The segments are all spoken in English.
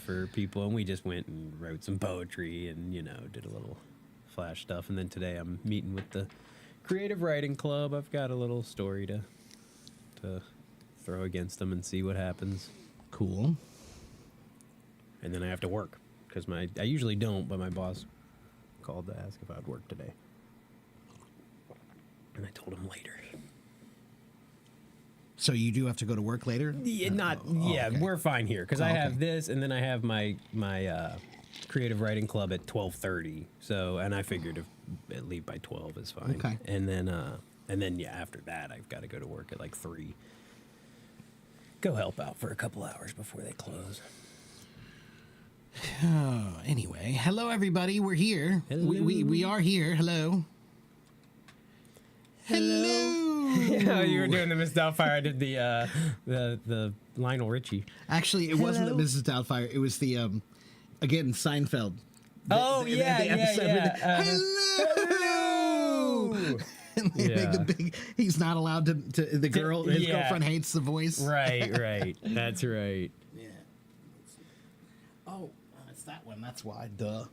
for people, and we just went and wrote some poetry and, you know, did a little Flash stuff. And then today I'm meeting with the Creative Writing Club. I've got a little story to throw against them and see what happens. Cool. And then I have to work because I usually don't, but my boss called to ask if I would work today. And I told him later. So you do have to go to work later? Yeah, okay. We're fine here because I okay. have this, and then I have my Creative Writing Club at 12:30. So, and I figured if leave by 12 is fine. Okay. And then yeah, after that I've got to go to work at like 3. Go help out for a couple hours before they close. Anyway, hello everybody. We're here. Hello. We are here. Hello. Oh, you were doing the Miss Doubtfire. I did the Lionel Richie. Actually, it wasn't the Mrs. Doubtfire. It was the again Seinfeld. The episode with hello. And they make the big. He's not allowed to. The girl, his girlfriend hates the voice. Right. That's right. Yeah. Oh, it's that one. That's why. Duh.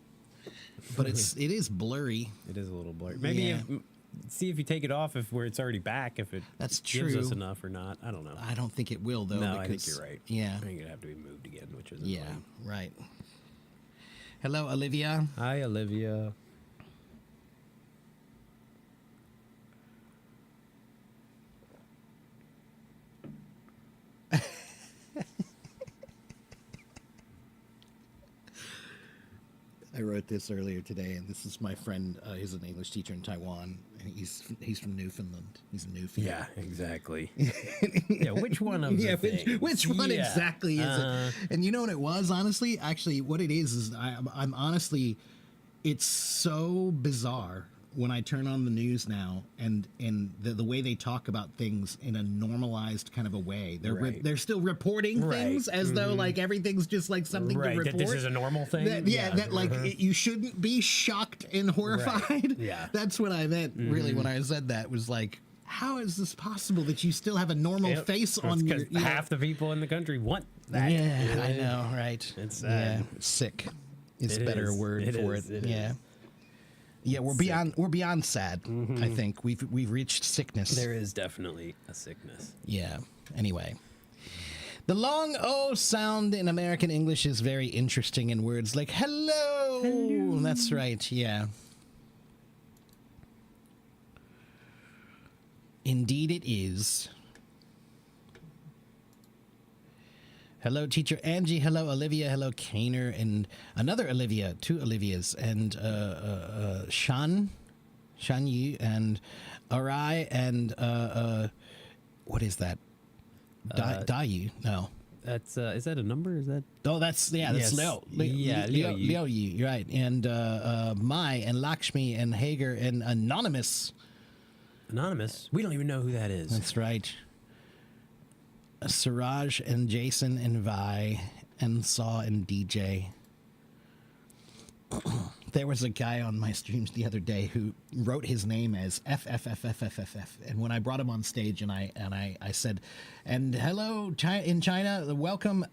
But it is blurry. It is a little blurry. Maybe see if you take it off where it's already back. If it gives us enough or not. I don't know. I don't think it will though. No, I think you're right. Yeah. I think it'd have to be moved again, which is fine. Right. Hello, Olivia. Hi, Olivia. I wrote this earlier today, and this is my friend. He's an English teacher in Taiwan, and he's from Newfoundland. He's a Newfoundland. Yeah, exactly. Yeah, which one of the things? Which one exactly is it? And you know what it was, honestly? Actually, what it is I'm honestly, it's so bizarre when I turn on the news now, and the way they talk about things in a normalized kind of a way. They're still reporting things as though like everything's just like something to report. That this is a normal thing. That like you shouldn't be shocked and horrified. Right. Yeah, that's what I meant. Really, when I said that was like, how is this possible that you still have a normal face on your? Because half the people in the country want that. Yeah, I know, right? It's sad. Yeah, sick is a better word for it. Yeah. Yeah, we're beyond sad. I think we've reached sickness. There is definitely a sickness. Yeah. Anyway, the long O sound in American English is very interesting in words like hello. Hello. That's right. Yeah. Indeed, it is. Hello, teacher Angie. Hello, Olivia. Hello, Kaner, and another Olivia, 2 Olivias, and Shan Yu, and Arai, and what is that? Dayu? No. That's is that a number? Is that? Oh, that's Liu. Liu Yu, right? And Mai, and Lakshmi, and Hager, and Anonymous. Anonymous. We don't even know who that is. That's right. Siraj and Jason and Vi and Saw and DJ. There was a guy on my streams the other day who wrote his name as FFFFFFF, and when I brought him on stage and I said, "And hello, in China, welcome."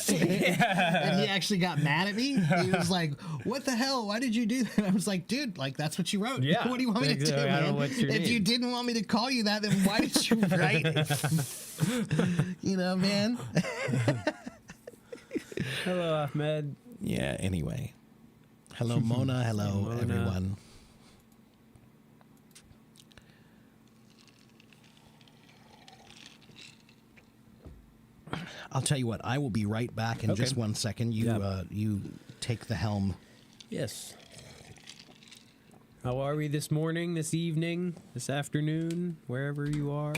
And he actually got mad at me. He was like, "What the hell? Why did you do that?" I was like, "Dude, like that's what you wrote. Yeah. What do you want me to do, man? I don't know what's your If name. you didn't want me to call you that, then why did you write it?" You know, man. Hello, Ahmed. Yeah. Anyway, hello, Mona. Hello, Mona. everyone. I'll tell you what. I will be right back in just 1 second. You take the helm. Yes. How are we this morning, this evening, this afternoon, wherever you are?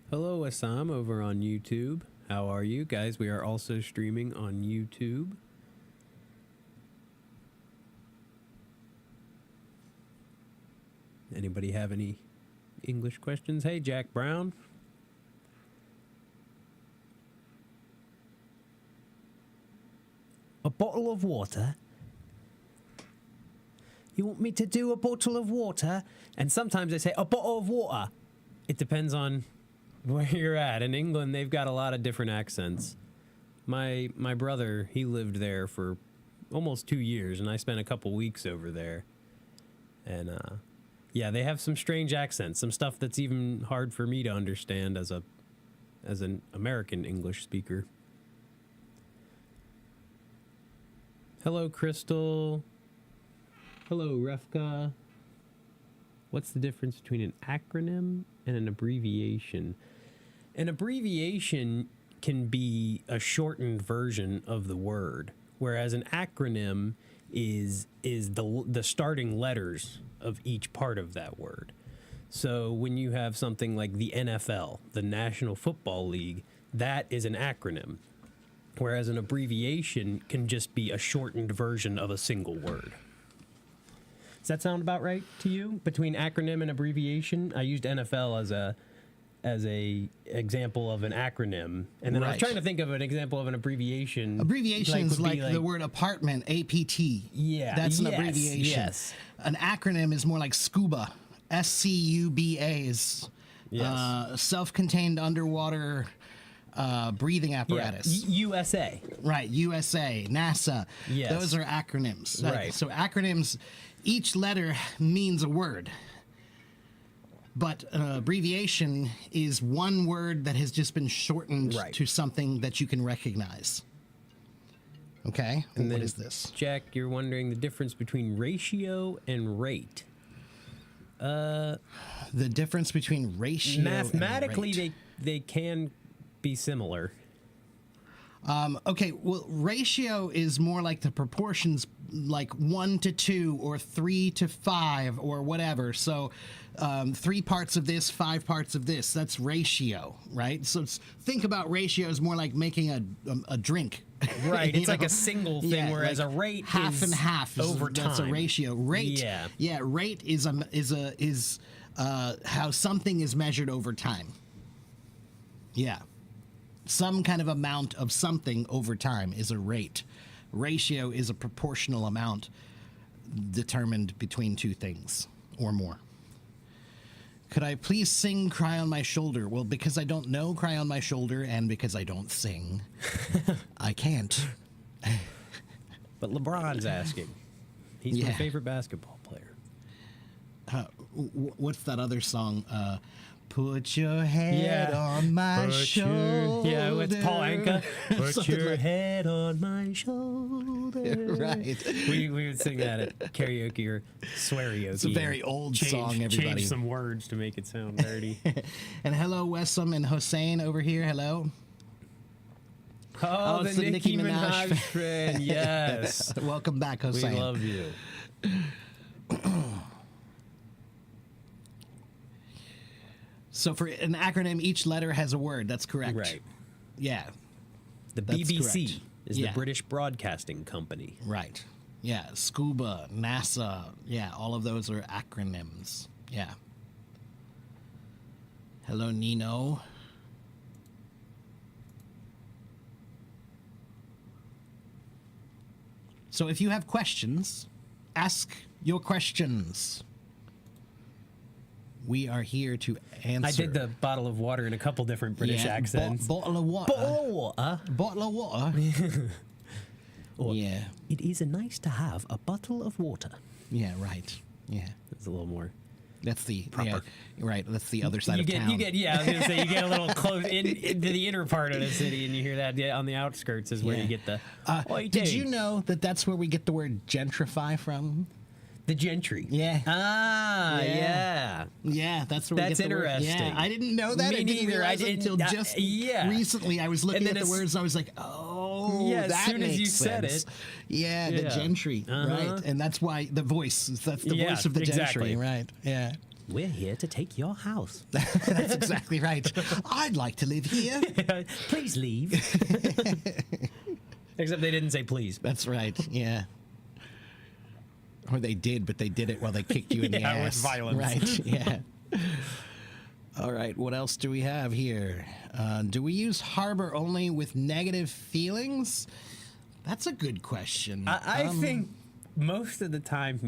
Hello, Assam over on YouTube. How are you guys? We are also streaming on YouTube. Anybody have any English questions? Hey, Jack Brown. A bottle of water? You want me to do a bottle of water? And sometimes they say a bottle of water. It depends on where you're at. In England, they've got a lot of different accents. My brother, he lived there for almost 2 years, and I spent a couple weeks over there. And yeah, they have some strange accents, some stuff that's even hard for me to understand as an American English speaker. Hello, Crystal. Hello, Refka. What's the difference between an acronym and an abbreviation? An abbreviation can be a shortened version of the word, whereas an acronym is the starting letters of each part of that word. So when you have something like the NFL, the National Football League, that is an acronym, whereas an abbreviation can just be a shortened version of a single word. Does that sound about right to you? Between acronym and abbreviation, I used NFL as a example of an acronym, and then I was trying to think of an example of an abbreviation. Abbreviations like the word apartment, APT. Yeah, that's an abbreviation. Yes. An acronym is more like SCUBA, SCUBA is self-contained underwater breathing apparatus. USA. Right, USA, NASA. Yes. Those are acronyms. Right. So acronyms, each letter means a word. But an abbreviation is one word that has just been shortened to something that you can recognize. Okay? And what is this? Jack, you're wondering the difference between ratio and rate. The difference between ratio mathematically, and rate. they can be similar. Okay, well, ratio is more like the proportions, like 1 to 2 or 3 to 5 or whatever. So 3 parts of this, 5 parts of this. That's ratio, right? So think about ratio as more like making a drink. Right, it's like a single thing, whereas like a rate half is and half over time. That's a ratio. Rate, rate is how something is measured over time. Yeah. Some kind of amount of something over time is a rate. Ratio is a proportional amount determined between two things or more. Could I please sing Cry on My Shoulder? Well, because I don't know Cry on My Shoulder and because I don't sing, I can't. But LeBron's asking. He's my favorite basketball player. What's that other song? Put your head on my shoulder. Yeah, it's Paul Anka. Put your head on my shoulder. Right. We would sing that at karaoke or swearioke. It's a very old song, everybody. Change some words to make it sound dirty. And hello, Wessam and Hossein over here. Hello. Oh, the Nicki Minaj friend. Yes. Welcome back, Hossein. We love you. So for an acronym, each letter has a word. That's correct. Right. Yeah. The That's BBC correct. is the British Broadcasting Company. Right. Yeah. SCUBA, NASA. Yeah. All of those are acronyms. Yeah. Hello, Nino. So if you have questions, ask your questions. We are here to answer. I did the bottle of water in a couple different British accents. Bottle of water. Bottle of water. Bottle of water. Yeah. It is nice to have a bottle of water. Yeah, right. Yeah. It's a little more. That's the proper. Yeah, right. That's the other side of town. I was gonna say you get a little close into the inner part of the city, and you hear that on the outskirts is where you get the. Did you know that that's where we get the word gentrify from? The gentry. Yeah. Ah, yeah. Yeah, that's where we get the interesting. Word. Yeah, I didn't know that. Me neither. I didn't until just recently. I was looking at the words. I was like, oh, yeah. That as soon as you makes said sense. it, yeah, the gentry, right? And that's why the voice. That's the voice of the gentry, right? Yeah. We're here to take your house. That's exactly right. I'd like to live here. Please leave. Except they didn't say please. That's right. Yeah. Or they did, but they did it while they kicked you in the ass. With violence. Right, yeah. All right, what else do we have here? Do we use harbor only with negative feelings? That's a good question. I think most of the time,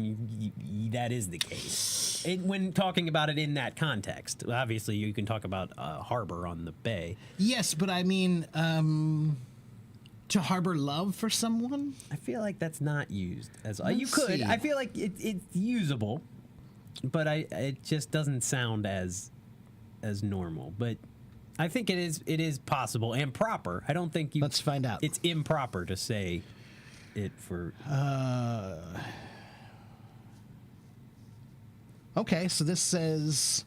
that is the case. When talking about it in that context, obviously you can talk about a harbor on the bay. Yes, but I mean, to harbor love for someone? I feel like that's not used as you Let's could. see. I feel like it's usable, but it just doesn't sound as normal. But I think it is possible and proper. I don't think you. Let's find out. It's improper to say it for. Okay, so this says,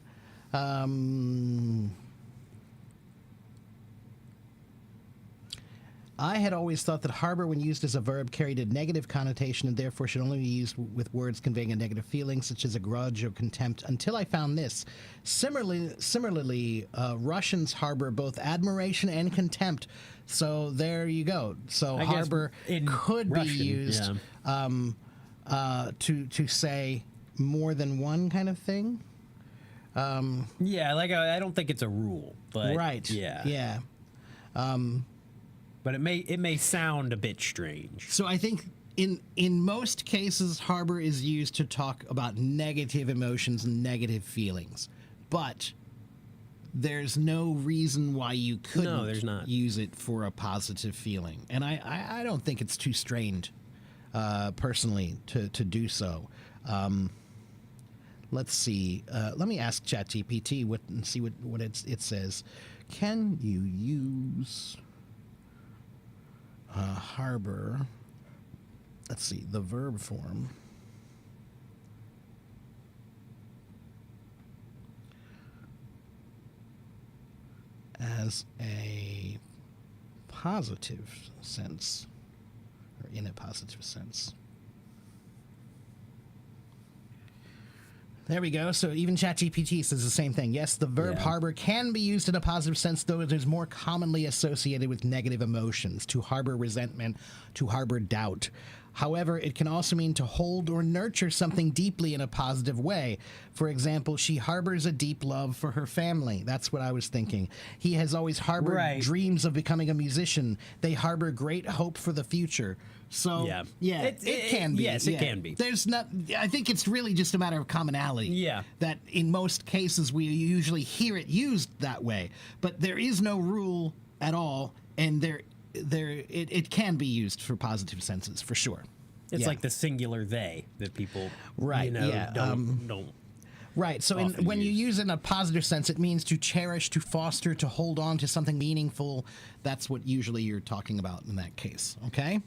I had always thought that harbor, when used as a verb, carried a negative connotation and therefore should only be used with words conveying a negative feeling, such as a grudge or contempt, until I found this. Similarly, Russians harbor both admiration and contempt. So there you go. So I guess harbor in could Russian, be used to say more than one kind of thing. Yeah, like I don't think it's a rule, but Right. Yeah. Yeah. But it may sound a bit strange. So I think in most cases, harbor is used to talk about negative emotions and negative feelings, but there's no reason why you couldn't there's not. use it for a positive feeling. And I don't think it's too strained, personally, to do so. Let's see. Let me ask ChatGPT and see what it says. Can you use harbor? Let's see, the verb form. As a positive sense, or in a positive sense. There we go. So even ChatGPT says the same thing. Yes, the verb Yeah. harbor can be used in a positive sense, though it is more commonly associated with negative emotions, to harbor resentment, to harbor doubt. However, it can also mean to hold or nurture something deeply in a positive way. For example, she harbors a deep love for her family. That's what I was thinking. He has always harbored Right. dreams of becoming a musician. They harbor great hope for the future. So, Yeah. it can be. Yes, it can be. There's not. I think it's really just a matter of commonality. Yeah. That in most cases we usually hear it used that way, but there is no rule at all, and it can be used for positive senses for sure. It's Yeah. like the singular they that people Right, yeah, don't. Right. So often when you used. use it in a positive sense, it means to cherish, to foster, to hold on to something meaningful. That's what usually you're talking about in that case. Okay.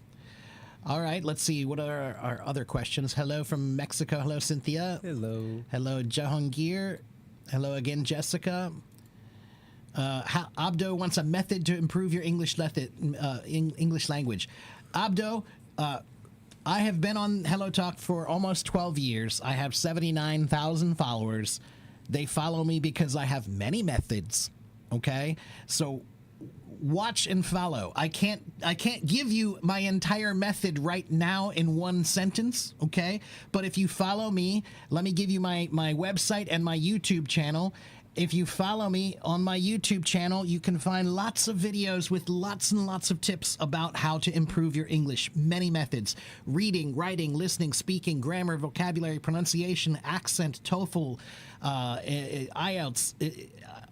All right. Let's see. What are our other questions? Hello from Mexico. Hello, Cynthia. Hello. Hello, Jahangir. Hello again, Jessica. Abdo wants a method to improve your English English language. Abdo, I have been on Hello Talk for almost 12 years. I have 79,000 followers. They follow me because I have many methods. Okay? So watch and follow. I can't give you my entire method right now in one sentence, okay? But if you follow me, let me give you my website and my YouTube channel. If you follow me on my YouTube channel, you can find lots of videos with lots and lots of tips about how to improve your English. Many methods: reading, writing, listening, speaking, grammar, vocabulary, pronunciation, accent, TOEFL, IELTS.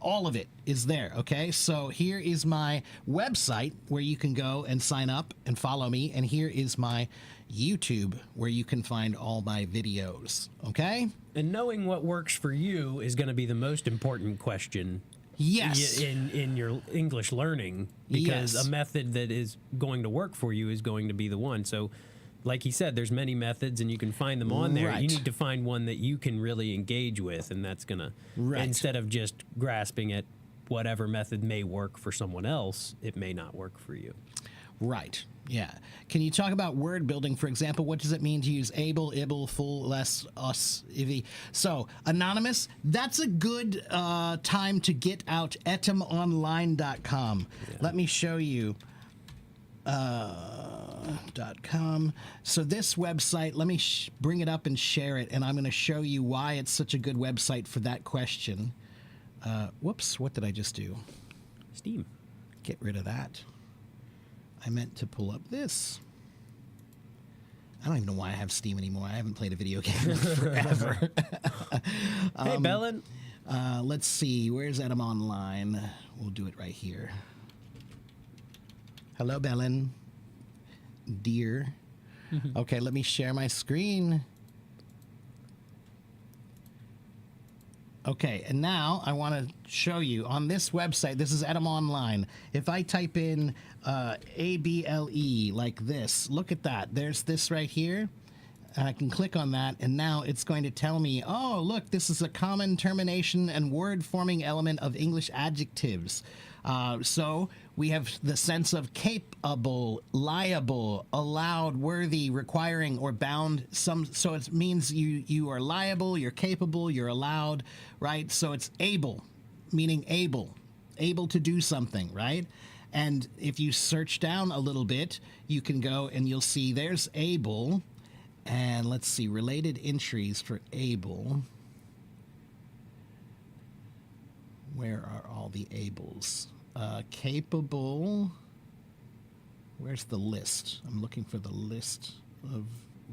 All of it is there, okay? So here is my website where you can go and sign up and follow me, and here is my YouTube where you can find all my videos, okay? And knowing what works for you is going to be the most important question. Yes. In your English learning, because Yes. a method that is going to work for you is going to be the one. So, like he said, there's many methods, and you can find them on there. Right. You need to find one that you can really engage with, and that's gonna Right. instead of just grasping at whatever method may work for someone else, it may not work for you. Right. Yeah. Can you talk about word building? For example, what does it mean to use able, ibble, full, less, us, ivy? So, Anonymous, that's a good time to get out etymonline.com. Let me show you. .com. So this website, let me bring it up and share it, and I'm going to show you why it's such a good website for that question. Whoops, what did I just do? Steam. Get rid of that. I meant to pull up this. I don't even know why I have Steam anymore. I haven't played a video game in forever. Hey, Bellin. Let's see. Where's Adam Online? We'll do it right here. Hello, Bellin. Dear. Okay, let me share my screen. Okay, and now I want to show you on this website. This is Adam Online. If I type in ABLE like this, look at that. There's this right here. I can click on that, and now it's going to tell me, oh, look, this is a common termination and word-forming element of English adjectives. So we have the sense of capable, liable, allowed, worthy, requiring, or bound. So it means you are liable, you're capable, you're allowed, right? So it's able, meaning able to do something, right? And if you search down a little bit, you can go and you'll see there's able. And let's see, related entries for able. Where are all the ables? Capable. Where's the list? I'm looking for the list of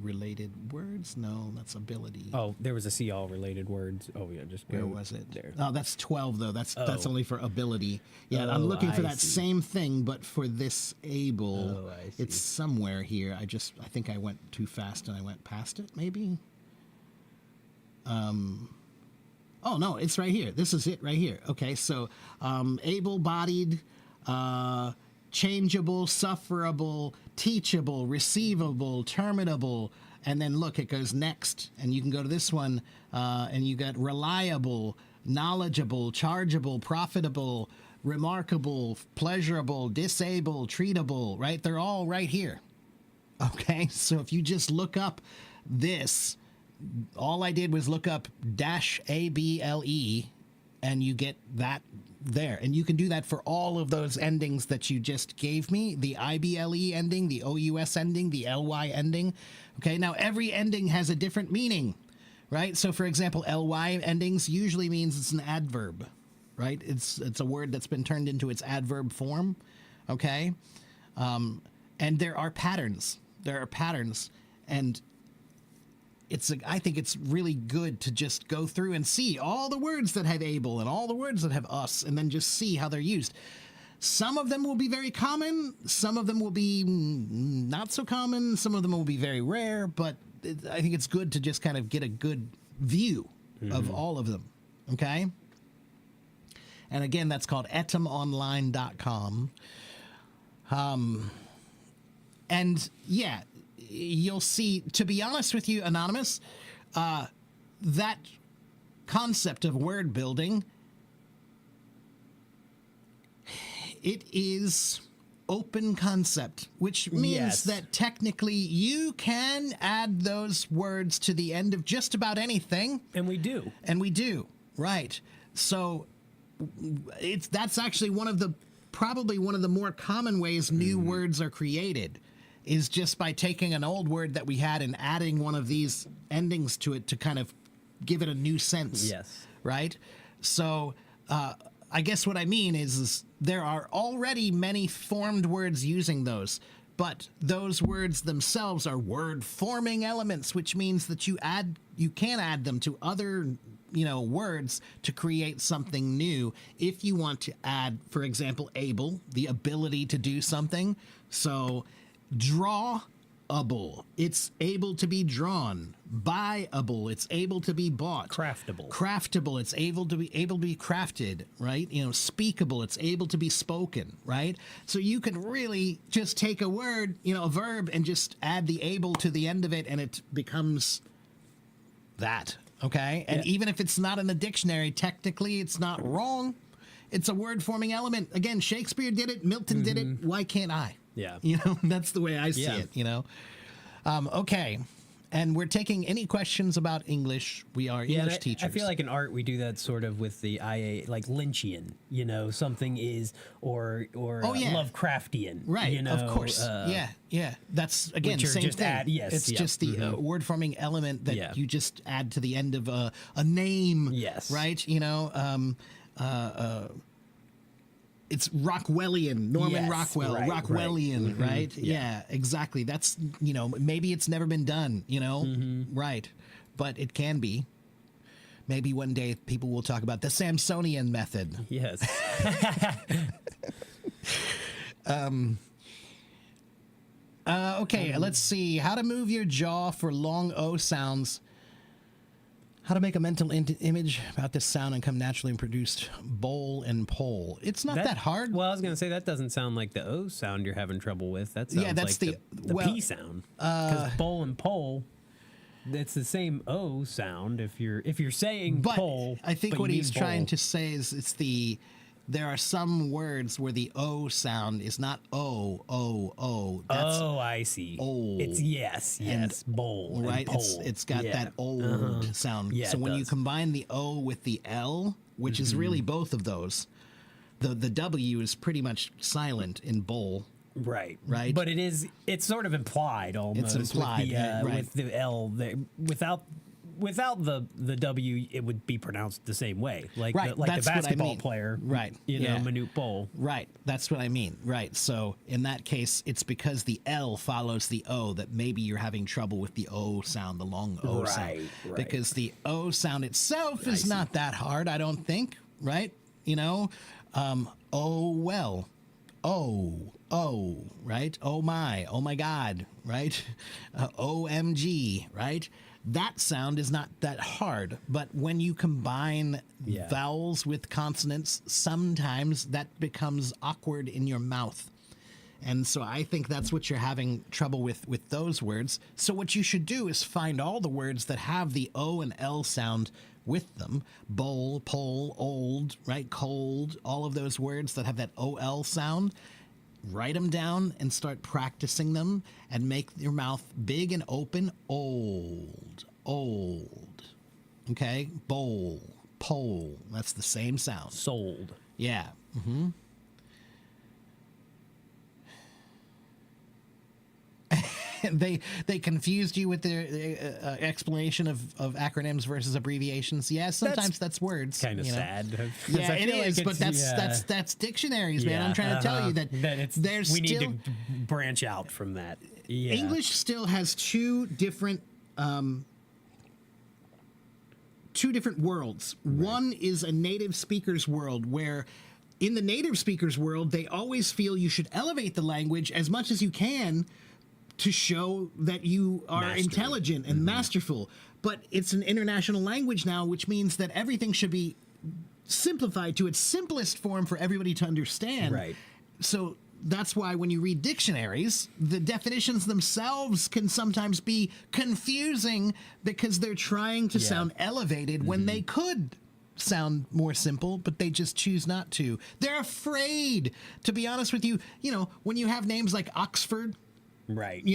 related words. No, that's ability. Oh, there was a see all related words. Oh, yeah, just go. Where was it? There. Oh, that's 12, though. That's only for ability. Yeah, Oh, I'm looking for I that see. same thing, but for this able. Oh, I see. It's somewhere here. I think I went too fast and I went past it, maybe? Oh, no, it's right here. This is it right here. Okay, so able-bodied, changeable, sufferable, teachable, receivable, terminable, and then look, it goes next, and you can go to this one, and you got reliable, knowledgeable, chargeable, profitable, remarkable, pleasurable, disable, treatable, right? They're all right here. Okay, so if you just look up this, all I did was look up -ABLE, and you get that there. And you can do that for all of those endings that you just gave me, the IBLE ending, the OUS ending, the LY ending. Okay, now every ending has a different meaning, right? So for example, LY endings usually means it's an adverb, right? It's a word that's been turned into its adverb form, okay? And there are patterns. And I think it's really good to just go through and see all the words that have able and all the words that have us, and then just see how they're used. Some of them will be very common. Some of them will be not so common. Some of them will be very rare, but I think it's good to just kind of get a good view of all of them. Okay. And again, that's called etomonline.com. And yeah, you'll see, to be honest with you, Anonymous, that concept of word building, it is open concept, which means Yes. that technically you can add those words to the end of just about anything. And we do. And we do, right? So that's actually probably one of the more common ways new words are created, is just by taking an old word that we had and adding one of these endings to it to kind of give it a new sense. Yes. Right? So I guess what I mean is there are already many formed words using those, but those words themselves are word-forming elements, which means that you can add them to other words to create something new if you want to add, for example, able, the ability to do something. So drawable, it's able to be drawn. Buyable, it's able to be bought. Craftable, it's able to be crafted, right? Speakable, it's able to be spoken, right? So you can really just take a word, a verb, and just add the able to the end of it, and it becomes that. Okay? And even if it's not in the dictionary, technically it's not wrong. It's a word forming element. Again, Shakespeare did it, Milton did it. Why can't I? Yeah. That's the way I see it, Okay. And we're taking any questions about English. We are English teachers. I feel like in art we do that sort of with the IA, like Lynchian. Something is or Lovecraftian. Right, of course. Yeah. That's, again, which are same just thing. It's just the word-forming element that you just add to the end of a name. Yes. Right? it's Rockwellian, Norman Yes, Rockwell, right, Rockwellian, right? Yeah. Yeah, exactly. That's, maybe it's never been done, right. But it can be. Maybe one day people will talk about the Samsonian method. Yes. Okay, let's see. How to move your jaw for long O sounds. How to make a mental image about this sound and come naturally and produced bowl and pole. It's not that hard. Well, I was going to say that doesn't sound like the O sound you're having trouble with. That sounds that's like the P sound. Because bowl and pole, it's the same O sound. If you're saying But pole, I think but what you he's mean trying bowl. to say is there are some words where the O sound is not O. That's Oh, I see. old. It's yes, bowl, and right. pole. It's got Yeah. that old sound. Yeah, so it when you does. combine the O with the L, which is really both of those, the W is pretty much silent in bowl. Right. Right. But it's sort of implied almost. implied, right. With the L there. Without the W, it would be pronounced the same way. Like Right, the that's what I basketball mean. player. Right, You yeah. know, Manute Bol. Right, that's what I mean. Right, so in that case, it's because the L follows the O that maybe you're having trouble with the O sound, the long O sound. Right. Because the O sound itself is not that hard, I don't think, right? Oh, well. Oh, right? Oh my God, right? OMG, right? That sound is not that hard, but when you combine Yeah. vowels with consonants, sometimes that becomes awkward in your mouth. And so I think that's what you're having trouble with those words. So what you should do is find all the words that have the O and L sound with them. Bowl, pole, old, right? Cold, all of those words that have that OL sound. Write them down and start practicing them and make your mouth big and open. Old. Okay? Bowl, pole. That's the same sound. Sold. Yeah. They confused you with their explanation of acronyms versus abbreviations. Yeah, sometimes that's words. Kind of you know. sad. 'Cause Yeah, I it feel like is, but it's- that's dictionaries, man. yeah, I'm trying to tell you that it's there's we still need to branch out from that. Yeah. English still has two different worlds. One is a native speaker's world where in the native speaker's world, they always feel you should elevate the language as much as you can to show that you are Mastery. intelligent and masterful. But it's an international language now, which means that everything should be simplified to its simplest form for everybody to understand. Right. So that's why when you read dictionaries, the definitions themselves can sometimes be confusing because they're trying to sound elevated when they could sound more simple, but they just choose not to. They're afraid, to be honest with you. When you have names like Oxford, Right.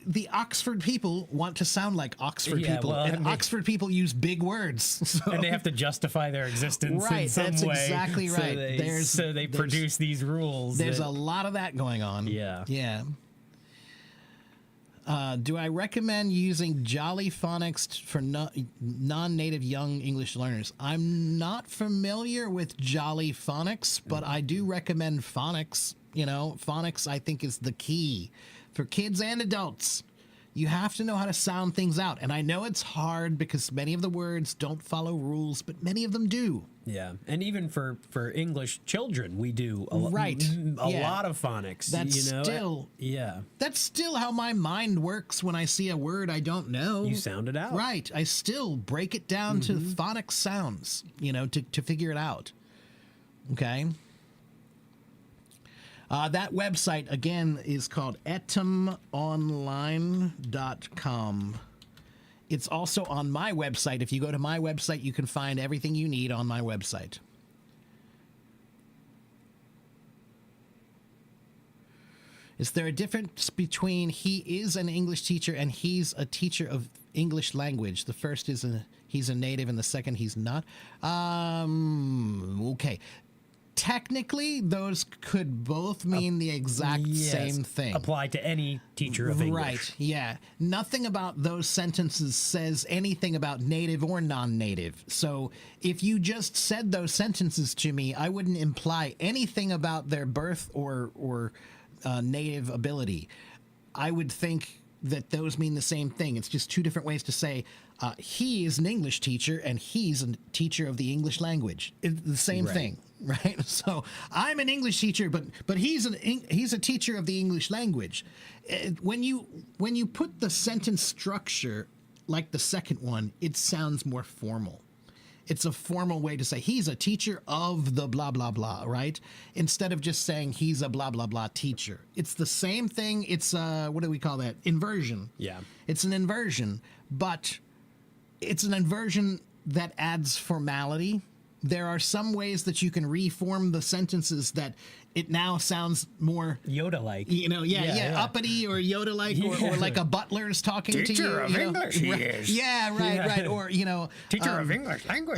the Oxford people want to sound like Oxford Yeah, people, well, and and they- Oxford people use big words. So. And they have to justify their existence in Right, some that's way. exactly right. So they produce these rules. There's that- a lot of that going on. Yeah. Yeah. Do I recommend using Jolly Phonics for non-native young English learners? I'm not familiar with Jolly Phonics, but I do recommend phonics. Phonics I think is the key for kids and adults. You have to know how to sound things out. And I know it's hard because many of the words don't follow rules, but many of them do. Yeah, and even for English children, we do a Right. Yeah. lot of phonics. That's still- yeah. That's still how my mind works when I see a word I don't know. You sound it out. Right. I still break it down to phonic sounds, to figure it out. Okay. That website, again, is called etymonline.com. It's also on my website. If you go to my website, you can find everything you need on my website. Is there a difference between he is an English teacher and he's a teacher of English language? The first is he's a native and the second he's not. Okay. technically, those could both mean the exact Yes. same thing. Apply to any teacher of English. Right, yeah. Nothing about those sentences says anything about native or non-native. So if you just said those sentences to me, I wouldn't imply anything about their birth or native ability. I would think that those mean the same thing. It's just two different ways to say he is an English teacher and he's a teacher of the English language. It's the same Right. thing, right? So I'm an English teacher, but he's a teacher of the English language. When you put the sentence structure like the second one, it sounds more formal. It's a formal way to say he's a teacher of the blah, blah, blah, right? Instead of just saying he's a blah, blah, blah teacher. It's the same thing. It's, what do we call that? Inversion. Yeah. It's an inversion, but it's an inversion that adds formality. There are some ways that you can reform the sentences that it now sounds more Yoda-like. yeah, uppity or Yoda-like, or like a butler's talking to you. Teacher of English he is. Yeah, right. Or, Teacher of English language.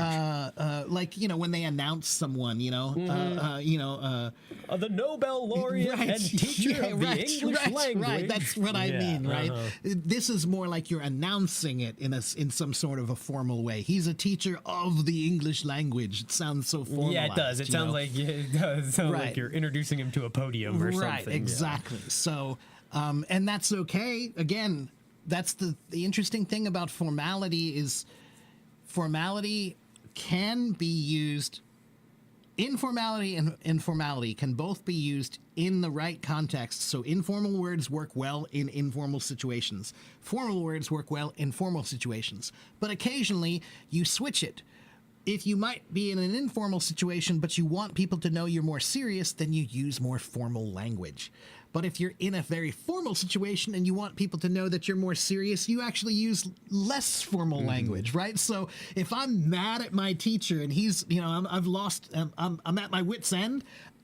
like, when they announce someone, The Nobel laureate and teacher of the English language. Right, that's what I Yeah, mean, right? This is more like you're announcing it in some sort of a formal way. He's a teacher of the English language. It sounds so formalized. Yeah, it does. It sounds like Right. you're introducing him to a podium or something. Right, Yeah. exactly. So, and that's okay. Again, that's the interesting thing about formality is formality can be used. Informality and informality can both be used in the right context. So informal words work well in informal situations. Formal words work well in formal situations. But occasionally you switch it. If you might be in an informal situation, but you want people to know you're more serious, then you use more formal language. But if you're in a very formal situation and you want people to know that you're more serious, you actually use less formal language, right? So if I'm mad at my teacher and he's, I've lost, I'm at my wit's end,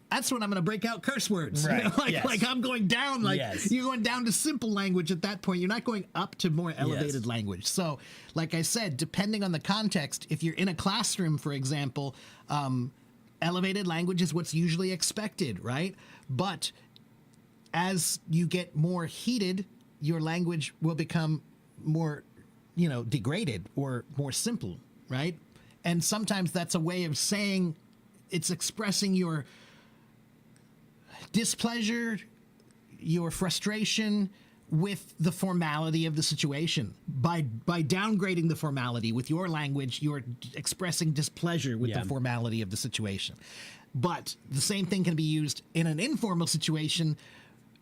that's when I'm going to break out curse words. Right. Yes. Like I'm going down, Yes. you're going down to simple language at that point. You're not going up to more elevated language. So, like I said, depending on the context, if you're in a classroom, for example, elevated language is what's usually expected, right? But as you get more heated, your language will become more, degraded or more simple, right? And sometimes that's a way of saying it's expressing your displeasure, your frustration with the formality of the situation. By downgrading the formality with your language, you're expressing displeasure with Yeah. the formality of the situation. But the same thing can be used in an informal situation.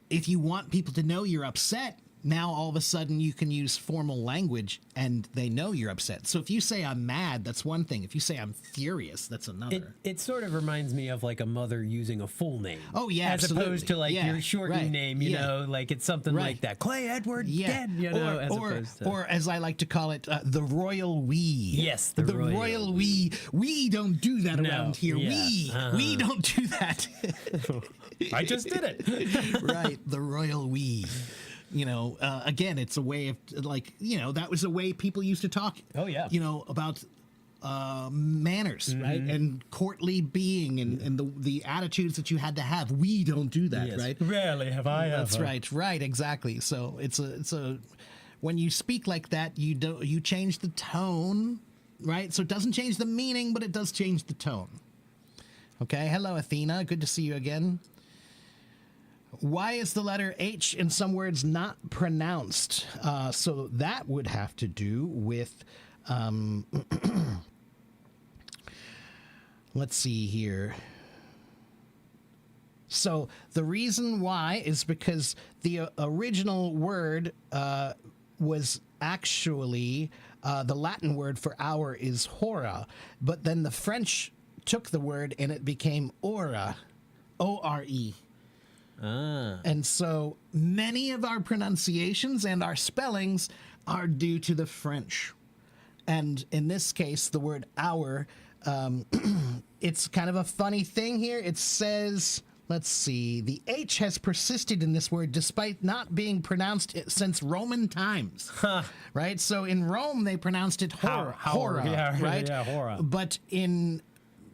If you want people to know you're upset, now all of a sudden you can use formal language and they know you're upset. So if you say I'm mad, that's one thing. If you say I'm furious, that's another. It sort of reminds me of like a mother using a full name. Oh, yeah, as absolutely. opposed to like Yeah, your shortened right, name. yeah. Like it's something Right. like that. Clay Edward Yeah, dead. As opposed to or as I like to call it, the royal we. Yes, the royal we. We don't do that No, around here. yeah, We don't do that. I just did it. Right, the royal we. Again, it's a way of that was a way people used to talk. Oh, yeah. About manners, right, and courtly being, and the attitudes that you had to have. We don't do that, Yes. right? Rarely have I That's ever. right, exactly. So it's a when you speak like that, you change the tone, right? So it doesn't change the meaning, but it does change the tone. Okay, hello Athena, good to see you again. Why is the letter H in some words not pronounced? So that would have to do with, let's see here. So the reason why is because the original word was actually, the Latin word for hour is hora, but then the French took the word and it became ora, O-R-E. And so many of our pronunciations and our spellings are due to the French. And in this case, the word hour, it's kind of a funny thing here. It says, let's see, the H has persisted in this word despite not being pronounced since Roman times. Right? So in Rome, they pronounced it hora, Hora, yeah, right? yeah, hora. But in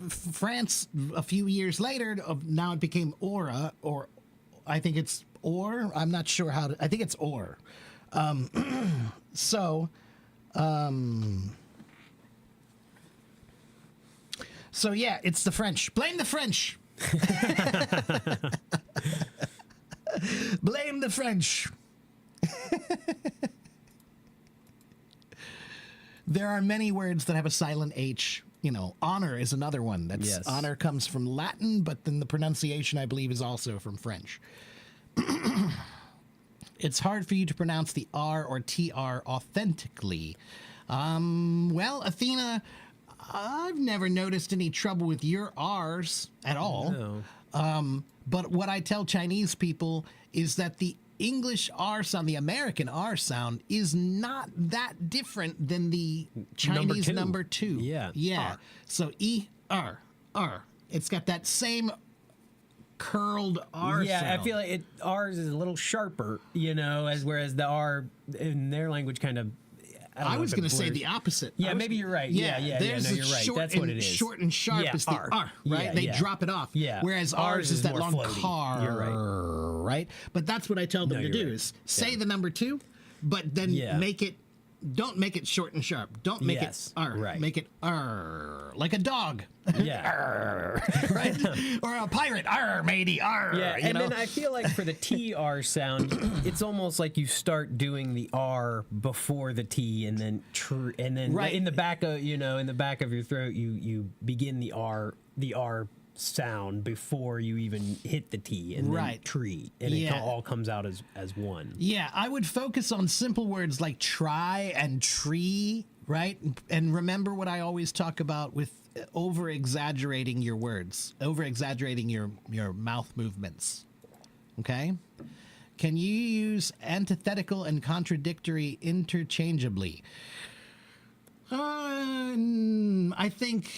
France a few years later, now it became aura, or I think it's or. I'm not sure how to. I think it's or. So yeah, it's the French. Blame the French. Blame the French. There are many words that have a silent H. You know, honor is another one. That's Yes. Honor comes from Latin, but then the pronunciation, I believe, is also from French. It's hard for you to pronounce the R or TR authentically. Well, Athena, I've never noticed any trouble with your R's at all. No. But what I tell Chinese people is that the English R sound, the American R sound, is not that different than the Chinese number two. Yeah. Yeah. R. So E-R, R. It's got that same curled R Yeah, sound. I feel like ours is a little sharper, you know, whereas the R in their language kind of. I was going to say the opposite. Yeah, I was- maybe you're right. Yeah, There's no, a you're right. short That's and, what it is. Short and sharp Yeah, is the R. R, right? Yeah, They yeah. drop it off. Yeah. Whereas Ours ours is is that more long floaty. car, You're right. right? But that's what I tell them No, to you're do right. is say Yeah. the number two, but then Yeah. don't make it short and sharp. Don't make Yes, it R. right. Make it R, like a dog, Yeah. right? Or a pirate, R, matey, R. Yeah, you and know? then I feel like for the TR sound, it's almost like you start doing the R before the T, and then Right. in the back of in the back of your throat, you begin the R sound before you even hit the T, and Right. then tree, and Yeah. it all comes out as one. Yeah, I would focus on simple words like try and tree, right? And remember what I always talk about with over exaggerating your words, over exaggerating your mouth movements. Okay? Can you use antithetical and contradictory interchangeably? I think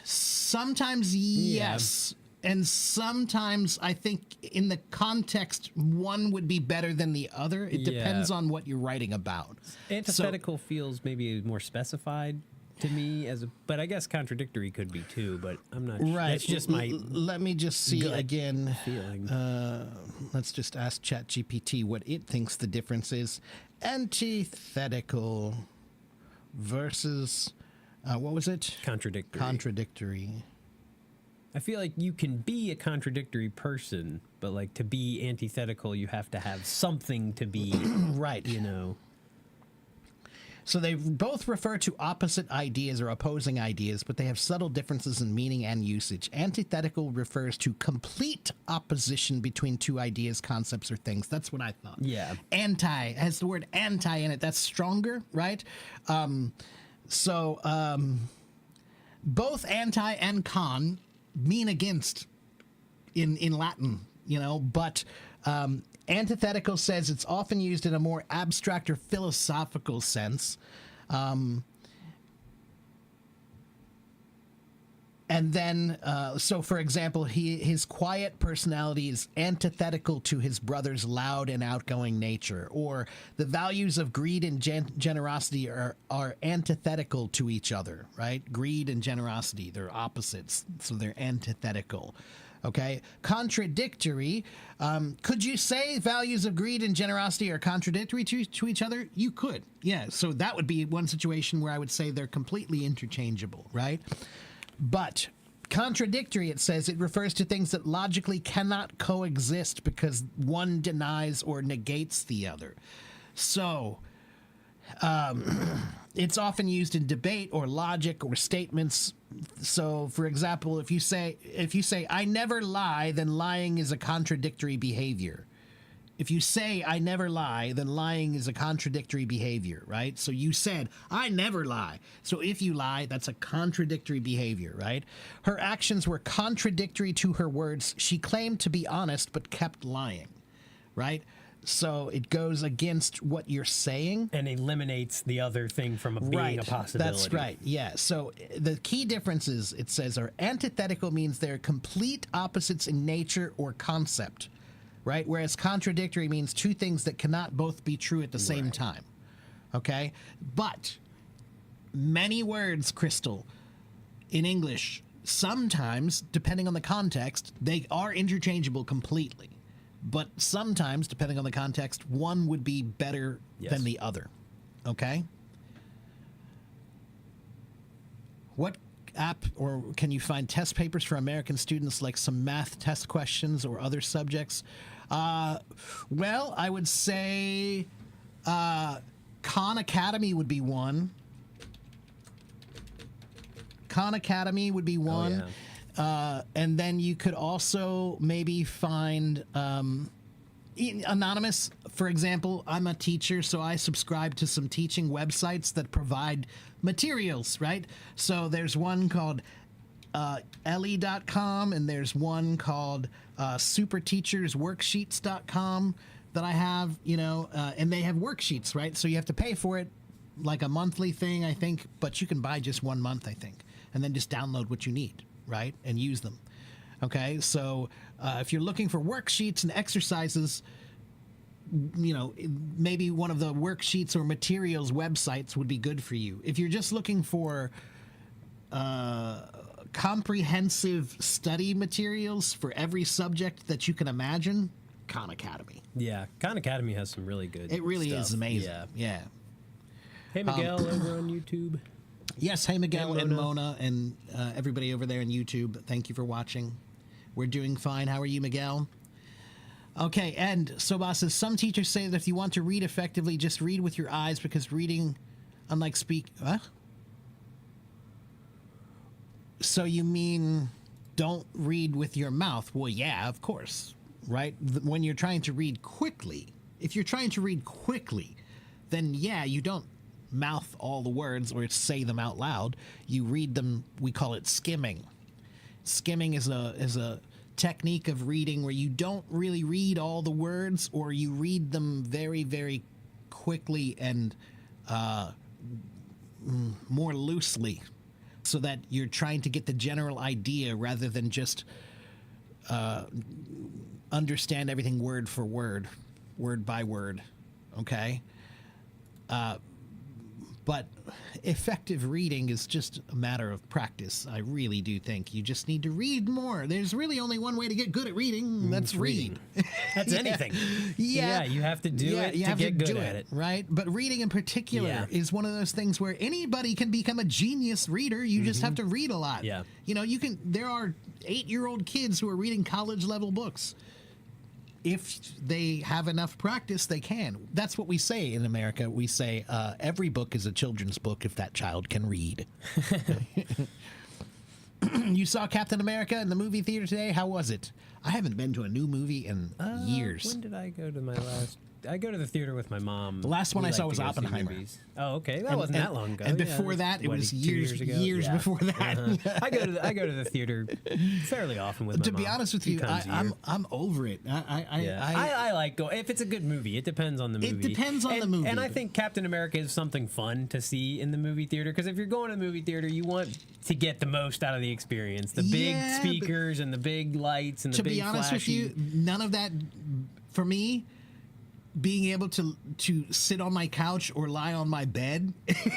sometimes yes. And sometimes I think in the context, one would be better than the other. It depends Yeah. on what you're writing about. Antithetical feels maybe more specified to me but I guess contradictory could be too. But I'm not. Right. That's just my Let me just see gut again. feeling. Let's just ask ChatGPT what it thinks the difference is. Antithetical versus, what was it? Contradictory. Contradictory. I feel like you can be a contradictory person, but like to be antithetical, you have to have something to be, Right. you know. So they both refer to opposite ideas or opposing ideas, but they have subtle differences in meaning and usage. Antithetical refers to complete opposition between two ideas, concepts, or things. That's what I thought. Yeah. Anti has the word anti in it. That's stronger, right? Both anti and con mean against in Latin, you know, but antithetical says it's often used in a more abstract or philosophical sense. And then, so for example, his quiet personality is antithetical to his brother's loud and outgoing nature, or the values of greed and generosity are antithetical to each other, right? Greed and generosity, they're opposites, so they're antithetical. Okay, contradictory. Could you say values of greed and generosity are contradictory to each other? You could, yeah. So that would be one situation where I would say they're completely interchangeable, right? But contradictory, it says, it refers to things that logically cannot coexist because one denies or negates the other. So it's often used in debate or logic or statements. So, for example, if you say I never lie, then lying is a contradictory behavior. If you say I never lie, then lying is a contradictory behavior, right? So you said I never lie. So if you lie, that's a contradictory behavior, right? Her actions were contradictory to her words. She claimed to be honest but kept lying, right? So it goes against what you're saying. And eliminates the other thing from being a possibility. That's right. Yeah. So the key differences, it says, are antithetical means they're complete opposites in nature or concept, right? Whereas contradictory means two things that cannot both be true at the same time. Okay? But many words, Crystal, in English, sometimes, depending on the context, they are interchangeable completely. But sometimes, depending on the context, one would be better Yes. than the other. Okay? What app or can you find test papers for American students, like some math test questions or other subjects? Well, I would say Khan Academy would be one. Khan Academy would be one. And then you could also maybe find Anonymous. For example, I'm a teacher, so I subscribe to some teaching websites that provide materials, right? So there's one called Ellie.com, and there's one called superteachersworksheets.com that I have, and they have worksheets, right? So you have to pay for it, like a monthly thing, I think, but you can buy just 1 month, I think, and then just download what you need, right? And use them. Okay, so if you're looking for worksheets and exercises, maybe one of the worksheets or materials websites would be good for you. If you're just looking for comprehensive study materials for every subject that you can imagine, Khan Academy. Yeah, Khan Academy has some really good. It really stuff. is amazing. Yeah. Yeah. Hey Miguel over on YouTube. Yes, hey Miguel Hey, and Mona. Mona and everybody over there on YouTube. Thank you for watching. We're doing fine. How are you, Miguel? Okay, and Sobas says, some teachers say that if you want to read effectively, just read with your eyes because reading, unlike Huh? So you mean don't read with your mouth? Well, yeah, of course, right? When you're trying to read quickly, if you're trying to read quickly, then yeah, you don't mouth all the words or say them out loud. You read them. We call it skimming. Skimming is a technique of reading where you don't really read all the words, or you read them very, very quickly and more loosely, so that you're trying to get the general idea rather than just understand everything word for word, word by word. Okay? But effective reading is just a matter of practice. I really do think you just need to read more. There's really only one way to get good at reading. That's read. That's anything. Yeah. Yeah, you have to do it you to have get to good do at it. right? But reading in particular Yeah. is one of those things where anybody can become a genius reader. You just have to read a lot. Yeah. There are 8-year-old kids who are reading college level books. If they have enough practice, they can. That's what we say in America. We say every book is a children's book if that child can read. You saw Captain America in the movie theater today? How was it? I haven't been to a new movie in years. When did I go to my last? I go to the theater with my mom. The last one We I saw like was to go see Oppenheimer. movies. Oh, okay, that wasn't that long ago. And Yeah, before that, it what, was 2 years ago? years Yeah. before that. I go to the theater fairly often with my To mom. be honest with a few you, times a year. I'm over it. I like go if it's a good movie. It depends on the movie. It depends on the movie. And I think Captain America is something fun to see in the movie theater, because if you're going to the movie theater, you want to get the most out of the experience. The big Yeah, speakers and the big lights and the to big be honest flashy. with you, none of that for me. Being able to sit on my couch or lie on my bed,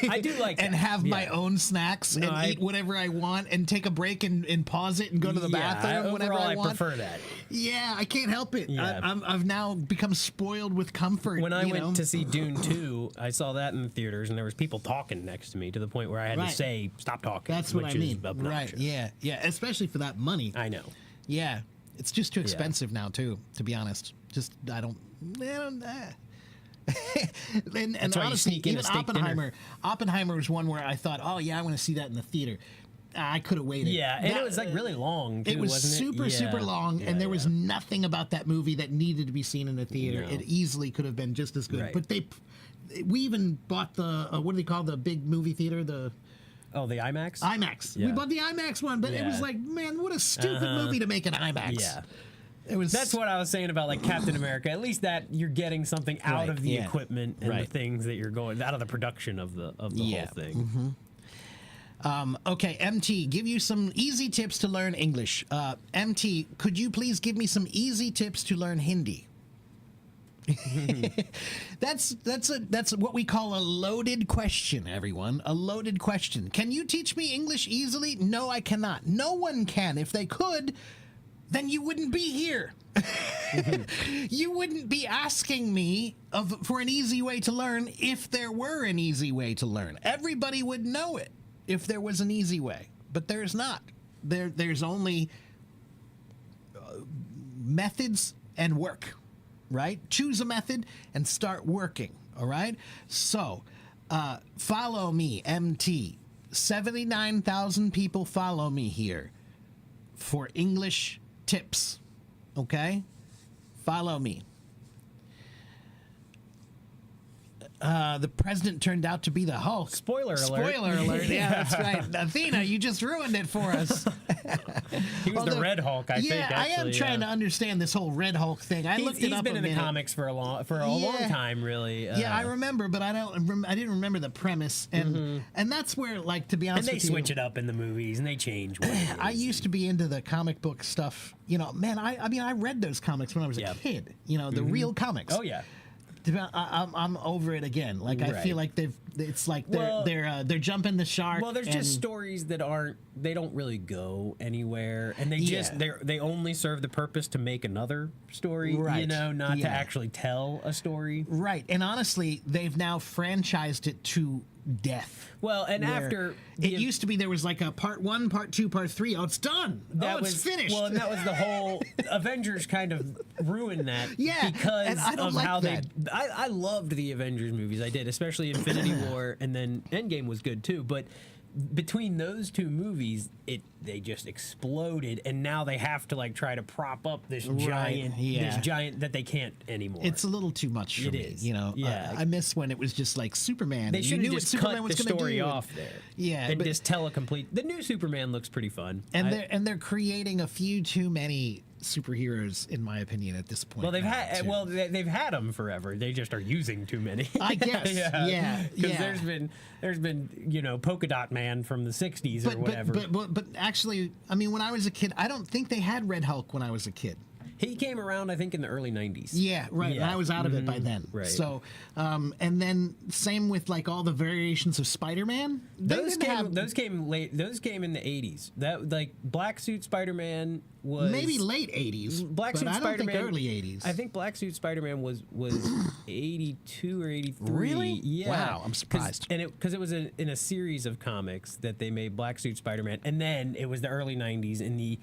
I do like and that. have my Yeah. own snacks No, and I- eat whatever I want and take a break and pause it and go to the bathroom whenever overall, I want. prefer that. Yeah, I can't help it. Yeah. I've now become spoiled with comfort. When I you went know? to see Dune 2, I saw that in the theaters, and there was people talking next to me to the point where I had Right. to say, "Stop talking." That's what which I mean. Is obnoxious. Right? Yeah, yeah. Especially for that money. I know. Yeah, it's just too expensive now, too. To be honest, just I don't. and That's why you honestly, sneak in even a steak dinner. Oppenheimer was one where I thought, oh yeah, I want to see that in the theater. I could have waited. Yeah, and it was like really long. Too, It was wasn't super, it? super Yeah. long, Yeah, and there was yeah. nothing about that movie that needed to be seen in the theater. No. It easily could have been just as good. Right. But we even bought the what do they call the big movie theater? The Oh, the IMAX. IMAX. We Yeah. bought the IMAX one, but it was Yeah. like, man, what a stupid movie to make an IMAX. Yeah. It was. That's what I was saying about like Captain America. At least that you're getting something out Right, of the yeah. equipment and Right. the things that you're going out of the production of the Yeah. whole thing. Okay, MT, give you some easy tips to learn English. MT, could you please give me some easy tips to learn Hindi? That's what we call a loaded question, everyone. A loaded question. Can you teach me English easily? No, I cannot. No one can. If they could, then you wouldn't be here. You wouldn't be asking me for an easy way to learn if there were an easy way to learn. Everybody would know it if there was an easy way, but there's not. There's only methods and work, right? Choose a method and start working, all right? So, follow me, MT. 79,000 people follow me here for English tips, okay? Follow me. The president turned out to be the Hulk. Spoiler alert. Spoiler alert. Yeah, that's right. Athena, you just ruined it for us. He was the Red Hulk, I think. Yeah, I am trying to understand this whole Red Hulk thing. I looked it up. He's been a in the minute. comics for a long time, really. Yeah, I remember, but I didn't remember the premise, and that's where, like, to be honest And they with you, switch it up in the movies, and they change what it is. I used to be into the comic book stuff. You know, man, I mean, I read those comics when I was a Yeah. kid. You know, the real comics. Oh yeah. I'm over it again. Like I feel like it's like they're jumping the shark. Well, there's just stories that they don't really go anywhere, and they only serve the purpose to make another story, Right. you know, not to Yeah. actually tell a story. Right, and honestly, they've now franchised it to death. Well, and where after it used to be, there was like a part 1, part 2, part 3. Oh, it's done. It's finished. Well, and that was the whole Avengers kind of ruined that. Yeah, because and I don't of like how that. I loved the Avengers movies. I did, especially Infinity War, and then Endgame was good too. But between those two movies, they just exploded, and now they have to like try to prop up this giant that they can't anymore. It's a little too much for It me, is. you know. Yeah. I miss when it was just like Superman. They and you should have knew what just Superman cut was the gonna story do. off there. Yeah, and but- just tell a complete. The new Superman looks pretty fun. And they're creating a few too many superheroes, in my opinion, at this point. Well, they've now, had too. they've had them forever. They just are using too many. I guess. Yeah. Because there's been Polka Dot Man from the '60s or whatever. But actually, I mean, when I was a kid, I don't think they had Red Hulk when I was a kid. He came around, I think, in the early '90s. Yeah, right. Yeah. And I was out of it by then. Right. So, and then same with like all the variations of Spider-Man. Those came late. Those came in the '80s. That like Black Suit Spider-Man was maybe late 80s. Black but Suit I don't Spider-Man think early 80s. I think Black Suit Spider-Man was 82 or 83. Really? Yeah. Wow, I'm surprised. Because it was in a series of comics that they made Black Suit Spider-Man, and then it was the early '90s, and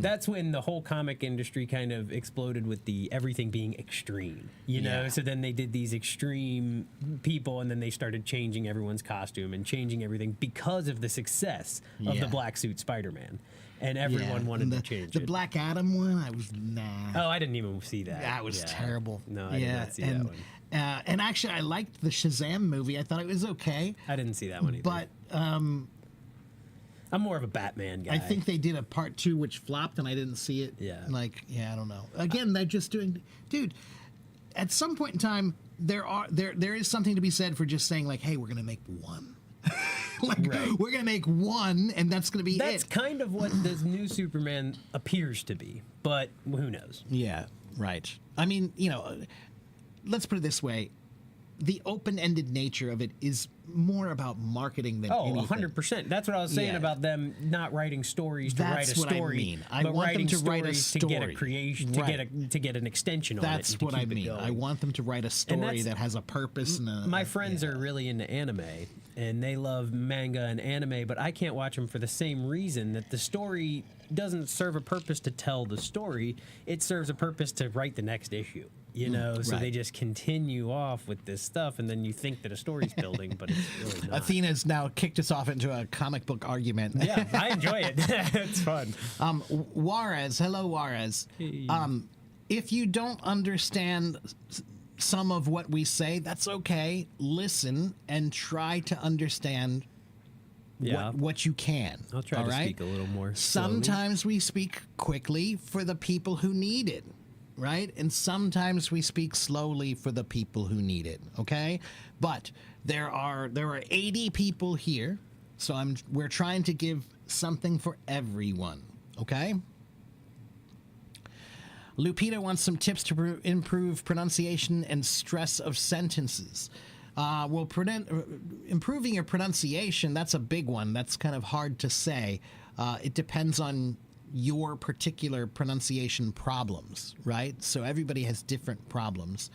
that's when the whole comic industry kind of exploded with everything being extreme, you know? Yeah. So then they did these extreme people, and then they started changing everyone's costume and changing everything because of the success of Yeah. the Black Suit Spider-Man. And everyone wanted And to change the it. Black Adam one, I was Oh, I didn't even see that. That was Yeah. terrible. No, I did not see that one. And actually, I liked the Shazam movie. I thought it was okay, I didn't see that one either. but I'm more of a Batman guy. I think they did a part 2 which flopped, and I didn't see it. Yeah. I don't know. Again, they're just doing, dude. At some point in time, there is something to be said for just saying like, hey, we're gonna make one. We're gonna make one, and that's gonna be that's it. kind of what this new Superman appears to be, but who knows? Yeah, right. I mean, let's put it this way. The open-ended nature of it is more about marketing than anything. 100%. That's what I was saying Yeah. about them not writing stories to That's write a what I story, mean. I but want them writing to write a stories to get a story. creation, Right. to get an extension on it. That's and to what I keep it mean. going. I want them to write a story that's- that has a purpose. And My friends are really into anime, and they love manga and anime, but I can't watch them for the same reason that the story doesn't serve a purpose to tell the story. It serves a purpose to write the next issue, So right. they just continue off with this stuff, and then you think that a story's building, but it's really not. Athena's now kicked us off into a comic book argument. Yeah, I enjoy it. It's fun. Juarez, hello Juarez. If you don't understand some of what we say, that's okay. Listen and try to understand Yeah. what you can. I'll try all to right? speak a little more slowly. Sometimes we speak quickly for the people who need it, right? And sometimes we speak slowly for the people who need it, okay? But there are 80 people here, so we're trying to give something for everyone, okay? Lupita wants some tips to improve pronunciation and stress of sentences. Well, improving your pronunciation, that's a big one. That's kind of hard to say. It depends on your particular pronunciation problems, right? So everybody has different problems.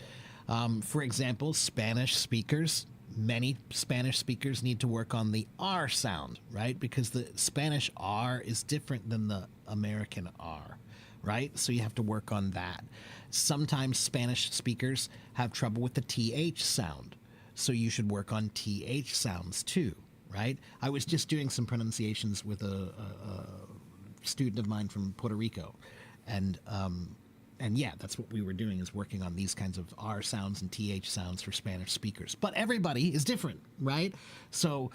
For example, Spanish speakers, many Spanish speakers need to work on the R sound, right? Because the Spanish R is different than the American R, right? So you have to work on that. Sometimes Spanish speakers have trouble with the TH sound. So you should work on TH sounds too, right? I was just doing some pronunciations with a student of mine from Puerto Rico, and yeah, that's what we were doing, is working on these kinds of R sounds and TH sounds for Spanish speakers. But everybody is different, right? So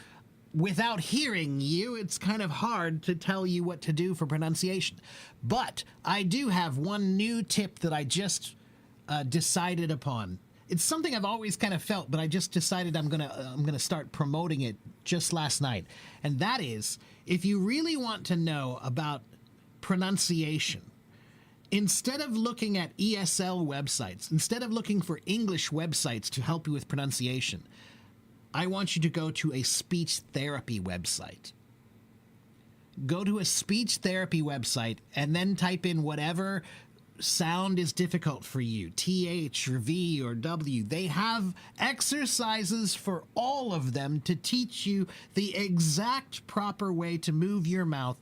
without hearing you, it's kind of hard to tell you what to do for pronunciation. But I do have one new tip that I just decided upon. It's something I've always kind of felt, but I just decided I'm gonna start promoting it just last night. And that is, if you really want to know about pronunciation, instead of looking at ESL websites, instead of looking for English websites to help you with pronunciation, I want you to go to a speech therapy website. Go to a speech therapy website and then type in whatever sound is difficult for you, TH or V or W. They have exercises for all of them to teach you the exact proper way to move your mouth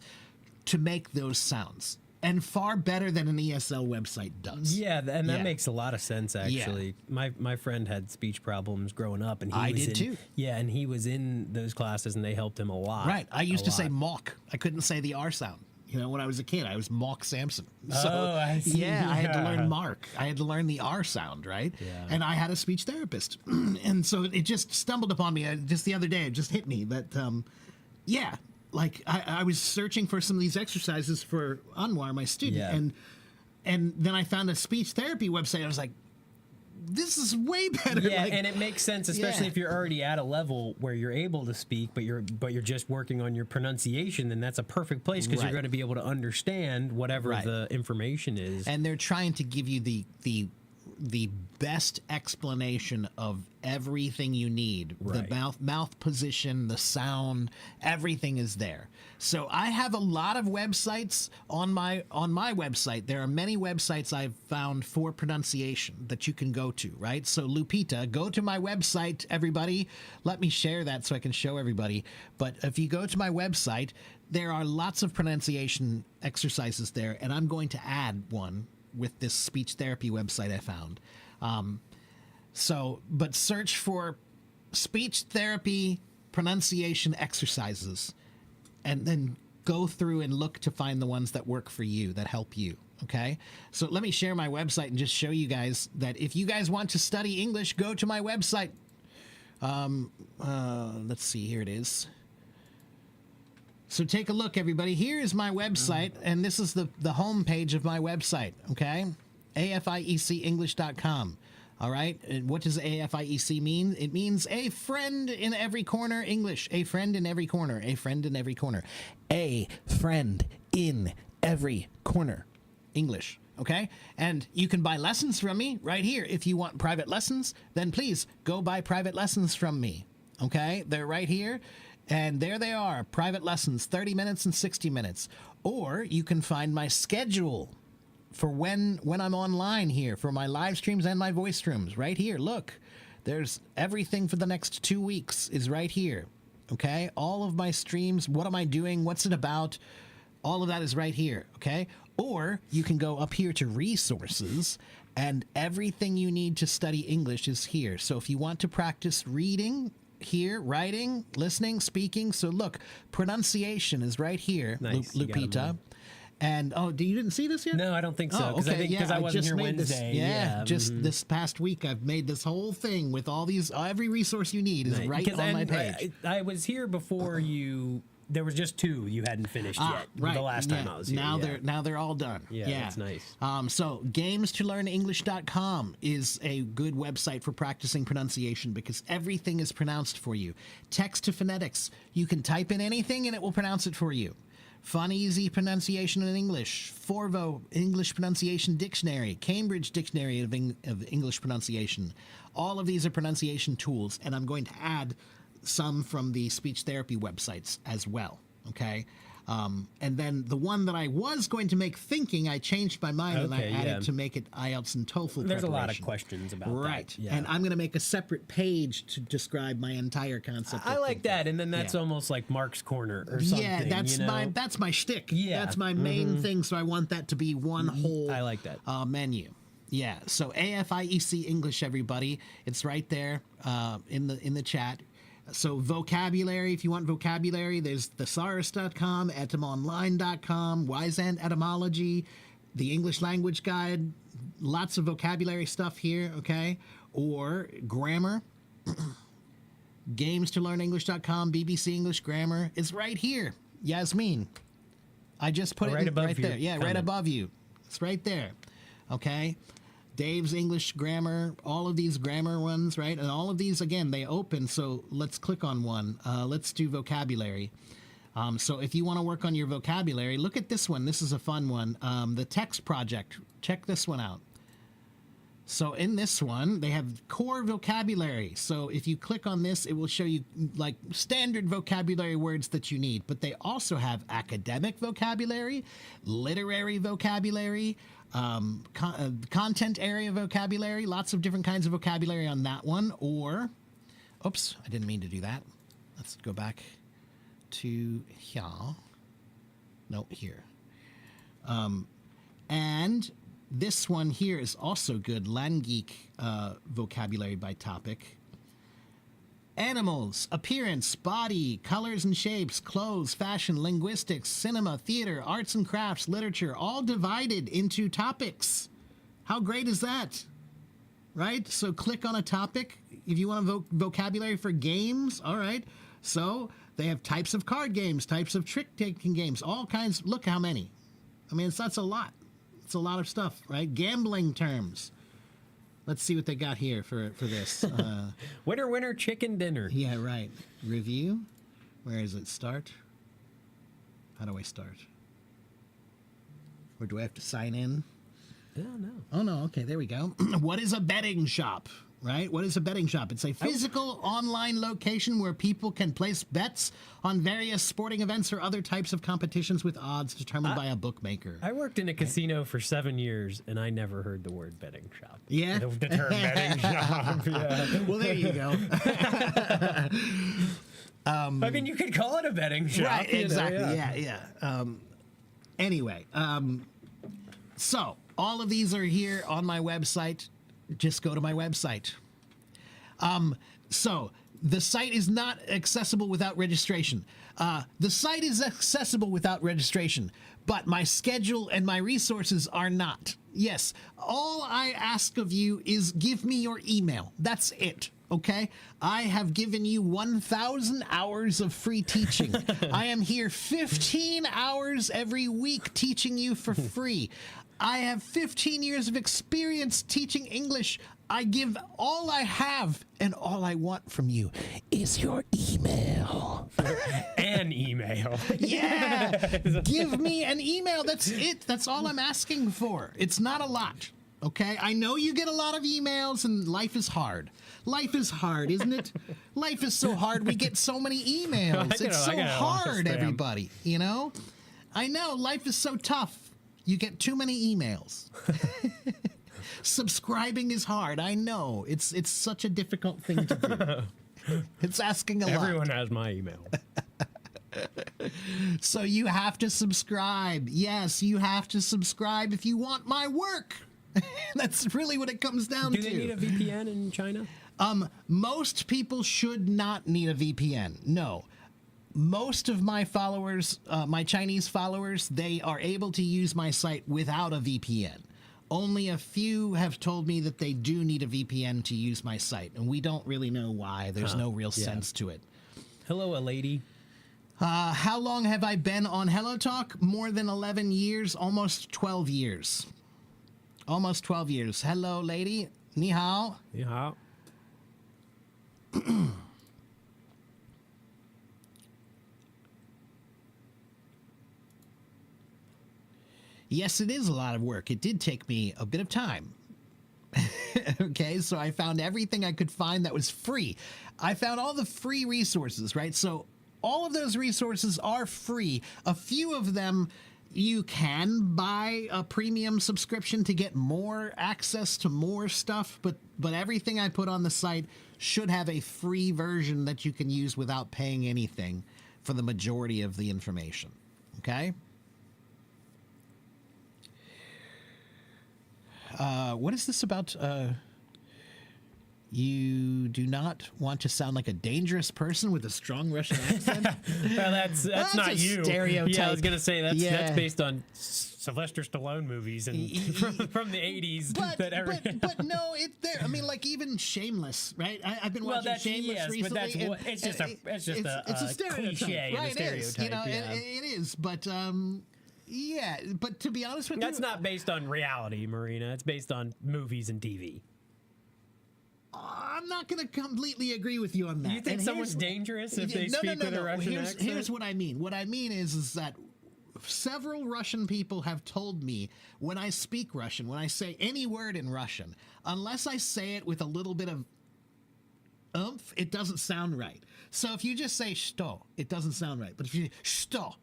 to make those sounds. And far better than an ESL website does. Yeah, and that makes a lot of sense, actually. Yeah. My friend had speech problems growing up, and I did too. Yeah, and he was in those classes, and they helped him a lot. Right. I used to say mock. I couldn't say the R sound. You know, when I was a kid, I was Mock Samson. So, I see. Yeah, I had to learn Mark. I had to learn the R sound, right? Yeah. And I had a speech therapist. And so it just stumbled upon me just the other day. It just hit me that, yeah, like I was searching for some of these exercises for Anwar, my student. Yeah. And then I found a speech therapy website. I was like, this is way better. Yeah, like, and it makes sense, especially yeah. if you're already at a level where you're able to speak, but you're just working on your pronunciation. Then that's a perfect place, because Right. you're going to be able to understand whatever Right. the information is. And they're trying to give you the best explanation of everything you need. Right. The mouth position, the sound, everything is there. So I have a lot of websites on my website. There are many websites I've found for pronunciation that you can go to, right? So Lupita, go to my website, everybody. Let me share that so I can show everybody. But if you go to my website, there are lots of pronunciation exercises there, and I'm going to add one with this speech therapy website I found. But search for speech therapy pronunciation exercises, and then go through and look to find the ones that work for you, that help you. Okay? So let me share my website and just show you guys that if you guys want to study English, go to my website. Let's see, here it is. So take a look, everybody. Here is my website, and this is the home page of my website, okay? AFIECEnglish.com. All right? And what does AFIEC mean? It means a friend in every corner English. A friend in every corner. A friend in every corner. A friend in every corner English. Okay? And you can buy lessons from me right here. If you want private lessons, then please go buy private lessons from me. Okay? They're right here. And there they are, private lessons, 30 minutes and 60 minutes. Or you can find my schedule for when I'm online here, for my live streams and my voice streams. Right here, look. There's everything for the next 2 weeks is right here. Okay? All of my streams, what am I doing, what's it about, all of that is right here. Okay? Or you can go up here to resources, and everything you need to study English is here. So if you want to practice reading, here, writing, listening, speaking. So look, pronunciation is right here, Nice. You got 'em Lupita. all. And you didn't see this yet? No, I don't think so. Oh, okay. Because I wasn't just here made Wednesday. This. This past week, I've made this whole thing with all these. Every resource you need is right on my page. I was here before you. There was just 2 you hadn't finished yet. Right. The last time I was here. Now they're all done. Yeah, that's nice. So GamesToLearnEnglish.com is a good website for practicing pronunciation, because everything is pronounced for you. Text to phonetics. You can type in anything and it will pronounce it for you. Fun Easy Pronunciation in English, Forvo English Pronunciation Dictionary, Cambridge Dictionary of English Pronunciation. All of these are pronunciation tools, and I'm going to add some from the speech therapy websites as well, okay? And then the one that I was going to make thinking, I changed my mind and I Okay, added yeah. to make it IELTS and TOEFL There's a lot of preparation. questions about Right. that. Yeah. And I'm going to make a separate page to describe my entire concept. I of like thinking. that, and then that's Yeah. almost like Mark's Corner or something. Yeah, that's you know? my shtick. Yeah. That's my main thing. So I want that to be one whole. I like that. Menu. Yeah. So AFIEC English, everybody. It's right there in the chat. So vocabulary, if you want vocabulary, there's thesaurus.com, etymonline.com, Wyzant Etymology, the English Language Guide, lots of vocabulary stuff here, okay? Or grammar, games-to-learn-english.com, BBC English Grammar. It's right here, Yasmin. I just put Right it above right your there. Yeah, right comment. above you. It's right there, okay? Dave's English Grammar, all of these grammar ones, right? And all of these, again, they open, so let's click on one. Let's do vocabulary. So if you want to work on your vocabulary, look at this one. This is a fun one. The Text Project. Check this one out. So in this one, they have core vocabulary. So if you click on this, it will show you like standard vocabulary words that you need. But they also have academic vocabulary, literary vocabulary, content area vocabulary, lots of different kinds of vocabulary on that one. Or, oops, I didn't mean to do that. Let's go back to here. No, here. And this one here is also good. Landgeek vocabulary by topic. Animals, appearance, body, colors and shapes, clothes, fashion, linguistics, cinema, theater, arts and crafts, literature, all divided into topics. How great is that? Right? So click on a topic. If you want a vocabulary for games, all right. So they have types of card games, types of trick-taking games, all kinds. Look how many. I mean, that's a lot. It's a lot of stuff, right? Gambling terms. Let's see what they got here for this. Winner, chicken dinner. Yeah, right. Review. Where is it? Start. How do I start? Or do I have to sign in? Yeah, no. Oh, no. Okay, there we go. What is a betting shop? Right? What is a betting shop? It's a physical online location where people can place bets on various sporting events or other types of competitions with odds determined by a bookmaker. I worked in a casino for 7 years, and I never heard the word betting shop. Yeah? The term betting shop, yeah. Well, there you go. I mean, you could call it a betting shop. Right, you know, exactly. Yeah. Anyway, so all of these are here on my website. Just go to my website. So the site is not accessible without registration. The site is accessible without registration, but my schedule and my resources are not. Yes, all I ask of you is give me your email. That's it. Okay? I have given you 1,000 hours of free teaching. I am here 15 hours every week teaching you for free. I have 15 years of experience teaching English. I give all I have, and all I want from you is your email. An email. Yeah! Give me an email. That's it. That's all I'm asking for. It's not a lot. Okay? I know you get a lot of emails, and life is hard. Life is hard, isn't it? Life is so hard. We get so many emails. It's so I get a lot of hard, spam. everybody. You know? I know. Life is so tough. You get too many emails. Subscribing is hard. I know. It's such a difficult thing to do. It's asking a lot. Everyone has my email. So you have to subscribe. Yes, you have to subscribe if you want my work. That's really what it comes down Do to. they need a VPN in China? Most people should not need a VPN. No. Most of my followers, my Chinese followers, they are able to use my site without a VPN. Only a few have told me that they do need a VPN to use my site, and we don't really know why. There's no real sense to it. Hello, a lady. How long have I been on Hello Talk? More than 11 years, almost 12 years. Almost 12 years. Hello, lady. Ni hao. Yeah. Yes, it is a lot of work. It did take me a bit of time. Okay, so I found everything I could find that was free. I found all the free resources, right? So all of those resources are free. A few of them you can buy a premium subscription to get more access to more stuff, but everything I put on the site should have a free version that you can use without paying anything for the majority of the information. Okay? What is this about? You do not want to sound like a dangerous person with a strong Russian accent? Well, that's not a you. stereotype. Yeah, I was gonna say that's Yeah. based on Sylvester Stallone movies and from the 80s. But no, I mean, like even Shameless, right? I've been watching Shameless recently. But that's and it's just it's a stereotype, cliche right? and a stereotype. It is, it is. But yeah. But to be honest with you, That's not based on reality, Marina. It's based on movies and TV. I'm not going to completely agree with you on that. You think And someone's here's- dangerous if they speak with a Russian accent? Here's what I mean. What I mean is that several Russian people have told me when I speak Russian, when I say any word in Russian, unless I say it with a little bit of oomph, it doesn't sound right. So if you just say "что," it doesn't sound right. But if you "что,"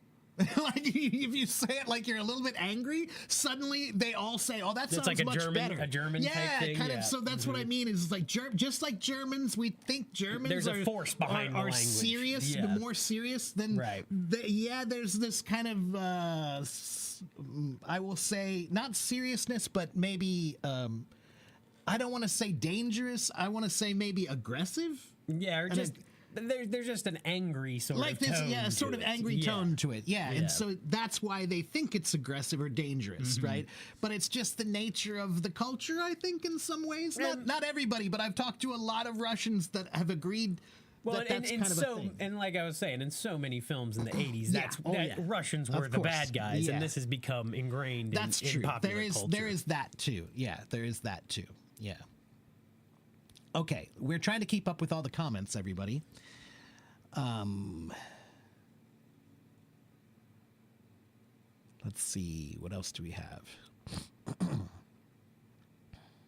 like if you say it like you're a little bit angry, suddenly they all say, "Oh, that sounds like a much better." a German yeah, type thing. kind Yeah. of. So that's what I mean. Is like just like Germans, we think Germans There's a force behind the are language. serious, Yeah. more serious than Right. There's this kind of I will say not seriousness, but maybe I don't want to say dangerous. I want to say maybe aggressive. Yeah, or And just there's just an angry sort Like of this, tone yeah, sort to of it. angry Yeah. tone to it, yeah. Yeah. And so that's why they think it's aggressive or dangerous, right? But it's just the nature of the culture, I think, in some ways. Not everybody, but I've talked to a lot of Russians that have agreed Well, that that's and kind of a so thing. and like I was saying, in so many films in the 80s, Yeah. Yeah. Russians Of were the course. bad guys, Yeah. and this has become ingrained That's in true. popular culture. There is that too. Yeah, there is that too. Yeah. Okay, we're trying to keep up with all the comments, everybody. Let's see, what else do we have?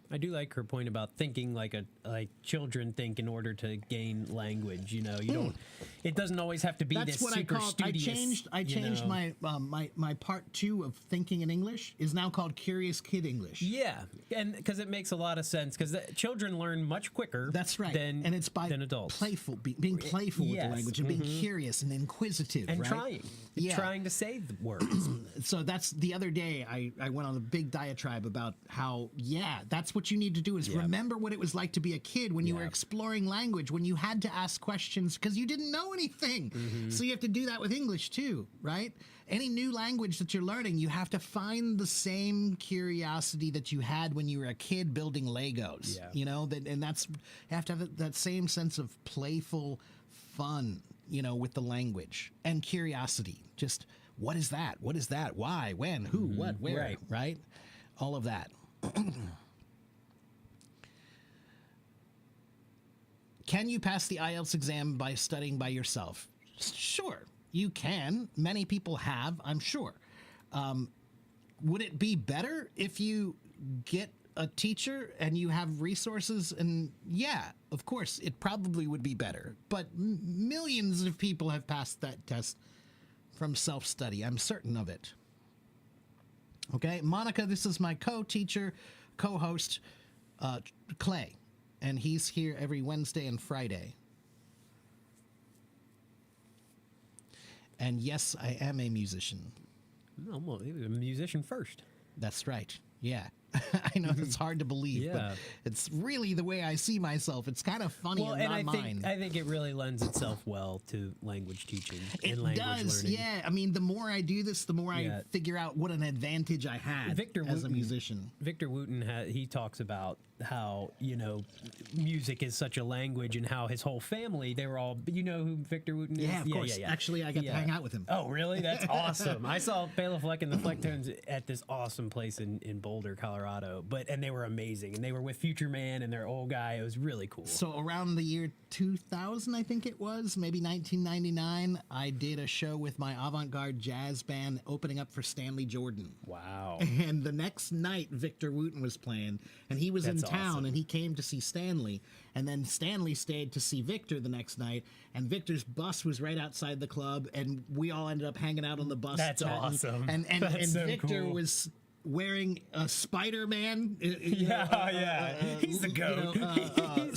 I do like her point about thinking like children think in order to gain language. You know, you don't. It doesn't always have to be That's this what super I called. studious. I changed my my part 2 of thinking in English is now called Curious Kid English. Yeah, and because it makes a lot of sense because children learn much quicker. That's right. Than, and it's by than adults being playful with Yes, the language and being curious and inquisitive and right? trying, Yeah. trying to say the words. So that's the other day I went on a big diatribe about how, yeah, that's what you need to do is remember what it was like to be a kid when you were Yeah. exploring language, when you had to ask questions because you didn't know anything. So you have to do that with English too, right? Any new language that you're learning, you have to find the same curiosity that you had when you were a kid building Legos. Yeah. You know, and that's, you have to have that same sense of playful fun, you know, with the language and curiosity. Just what is that? What is that? Why? When? Who? What? Where? Right. Right? All of that. Can you pass the IELTS exam by studying by yourself? Sure, you can. Many people have, I'm sure. Would it be better if you get a teacher and you have resources? And yeah, of course, it probably would be better. But millions of people have passed that test from self-study. I'm certain of it. Okay, Monica, this is my co-teacher, co-host, Clay. And he's here every Wednesday and Friday. And yes, I am a musician. No, well, he was a musician first. That's right. Yeah. I know it's hard to believe, Yeah. but it's really the way I see myself. It's kind of funny Well, and and not I mine. think it really lends itself well to language teaching It and language does, learning. yeah. I mean, the more I do this, the more Yeah. I figure out what an advantage I had Victor as a Wooten- musician. Victor Wooten, he talks about how, you know, music is such a language and how his whole family, they were all, you know who Victor Wooten is? Yeah, of course. Actually, I got to hang out with him. Oh, really? That's awesome. I saw Bela Fleck and the Flecktones at this awesome place in Boulder, Colorado. And they were amazing, and they were with Future Man and their old guy. It was really cool. So around the year 2000, I think it was, maybe 1999, I did a show with my avant-garde jazz band opening up for Stanley Jordan. Wow. And the next night, Victor Wooten was playing, and he was in That's town, awesome. and he came to see Stanley. And then Stanley stayed to see Victor the next night, and Victor's bus was right outside the club, and we all ended up hanging out on the bus. That's chatting. awesome. And That's so Victor cool. was wearing a Spider-Man. He's the goat.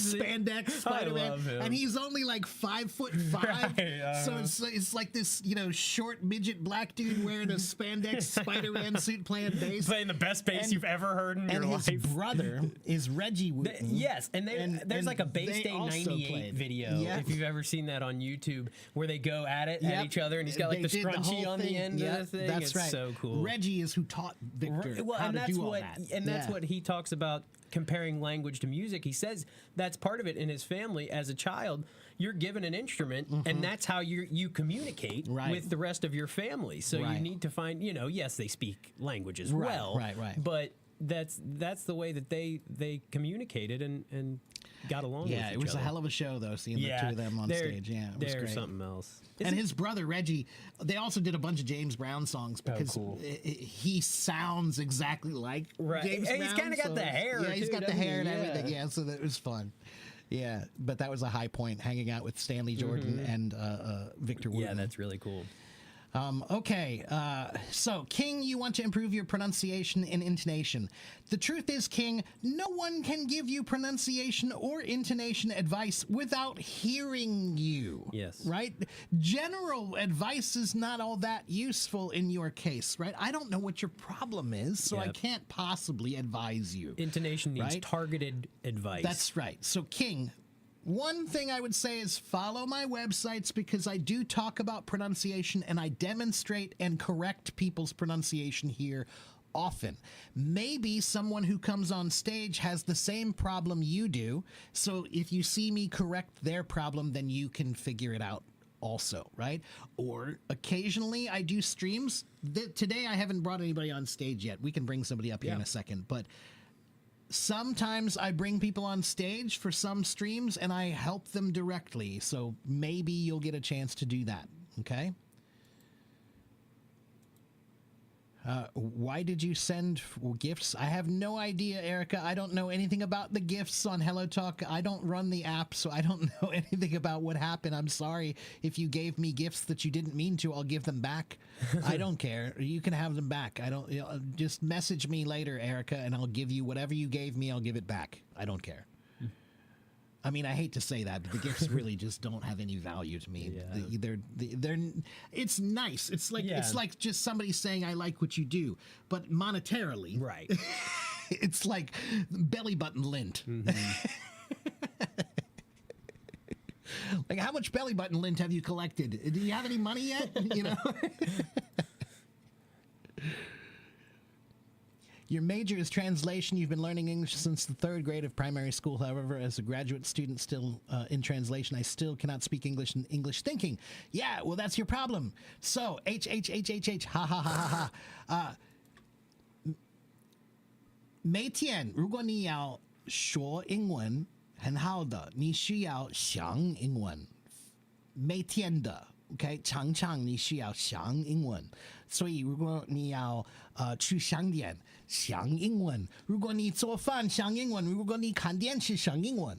Spandex Spider-Man, love him. and he's only like 5'5". Right, So it's like this short midget black dude wearing a spandex Spider-Man suit playing bass. Playing the best bass And- you've ever heard in your And his life. brother is Reggie Wooten. Yes, and there's like a they Bass Day also 98 played. video, Yeah. if you've ever seen that on YouTube, where they go at it Yep. at each other, and he's got like They the did scrunchie whole on thing. the end Yep, of the thing. That's It's right. so cool. Reggie is who taught Victor Well, how and to that's do all what that. that's Yeah. what he talks about, comparing language to music. He says that's part of it in his family. As a child, you're given an instrument, and that's how you communicate Right. with the rest of your family. So you Right. need to find, yes, they speak language as Right, well, right. but that's the way that they communicated and got along with Yeah, each it was other. a hell of a show, though, seeing the two of them on they're- stage. Yeah, it was they're great. something else. And his brother Reggie, they also did a bunch of James Brown songs because cool. he sounds exactly like Right. James And he's Brown. kinda got the hair, Yeah, he's too, got the doesn't hair he? and Yeah. everything. Yeah, so that was fun. Yeah, but that was a high point, hanging out with Stanley Jordan and Victor Wooten. Yeah, that's really cool. Okay, so King, you want to improve your pronunciation and intonation. The truth is, King, no one can give you pronunciation or intonation advice without hearing you. Yes. Right? General advice is not all that useful in your case, right? I don't know what your problem is, so I Yep. can't possibly advise you. Intonation needs Right? targeted advice. That's right. So, King, one thing I would say is follow my websites because I do talk about pronunciation and I demonstrate and correct people's pronunciation here often. Maybe someone who comes on stage has the same problem you do. So if you see me correct their problem, then you can figure it out also, right? Or occasionally I do streams. Today I haven't brought anybody on stage yet. We can bring somebody up here in Yeah. a second, but sometimes I bring people on stage for some streams and I help them directly. So maybe you'll get a chance to do that. Okay. Why did you send gifts? I have no idea, Erica. I don't know anything about the gifts on Hello Talk. I don't run the app, so I don't know anything about what happened. I'm sorry if you gave me gifts that you didn't mean to. I'll give them back. I don't care. You can have them back. I don't. Just message me later, Erica, and I'll give you whatever you gave me. I'll give it back. I don't care. I mean, I hate to say that, but the gifts really just don't have any value to me. Yeah. They're it's nice. It's like Yeah. just somebody saying I like what you do, but monetarily, right. it's like belly button lint. Like, how much belly button lint have you collected? Do you have any money yet? You know. Your major is translation. You've been learning English since the 3rd grade of primary school. However, as a graduate student still in translation, I still cannot speak English in English thinking. Yeah, well, that's your problem. So, H, ha, ha, ha, ha, ha. 每天如果你要说英文很好的，你需要想英文。每天的 OK， 常常你需要想英文，所以如果你要去商店想英文，如果你做饭想英文，如果你看电视想英文，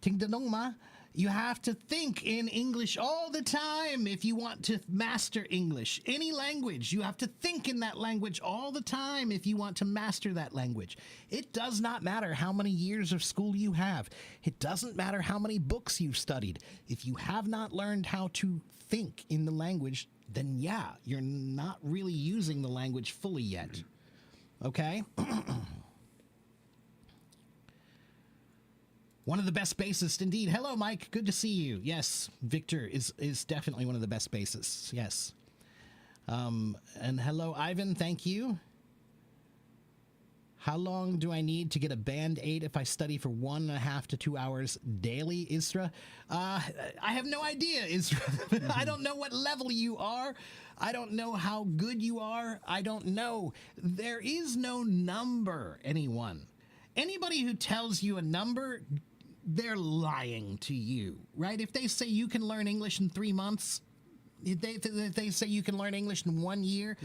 听得懂吗？ You have to think in English all the time if you want to master English. Any language, you have to think in that language all the time if you want to master that language. It does not matter how many years of school you have. It doesn't matter how many books you've studied. If you have not learned how to think in the language, then yeah, you're not really using the language fully yet. Okay? One of the best bassists, indeed. Hello, Mike. Good to see you. Yes, Victor is definitely one of the best bassists. Yes. And hello, Ivan. Thank you. How long do I need to get a band 8 if I study for 1.5 to 2 hours daily, Isra? I have no idea, Isra. I don't know what level you are. I don't know how good you are. I don't know. There is no number, anyone. Anybody who tells you a number, they're lying to you, right? If they say you can learn English in 3 months, if they say you can learn English in 1 year,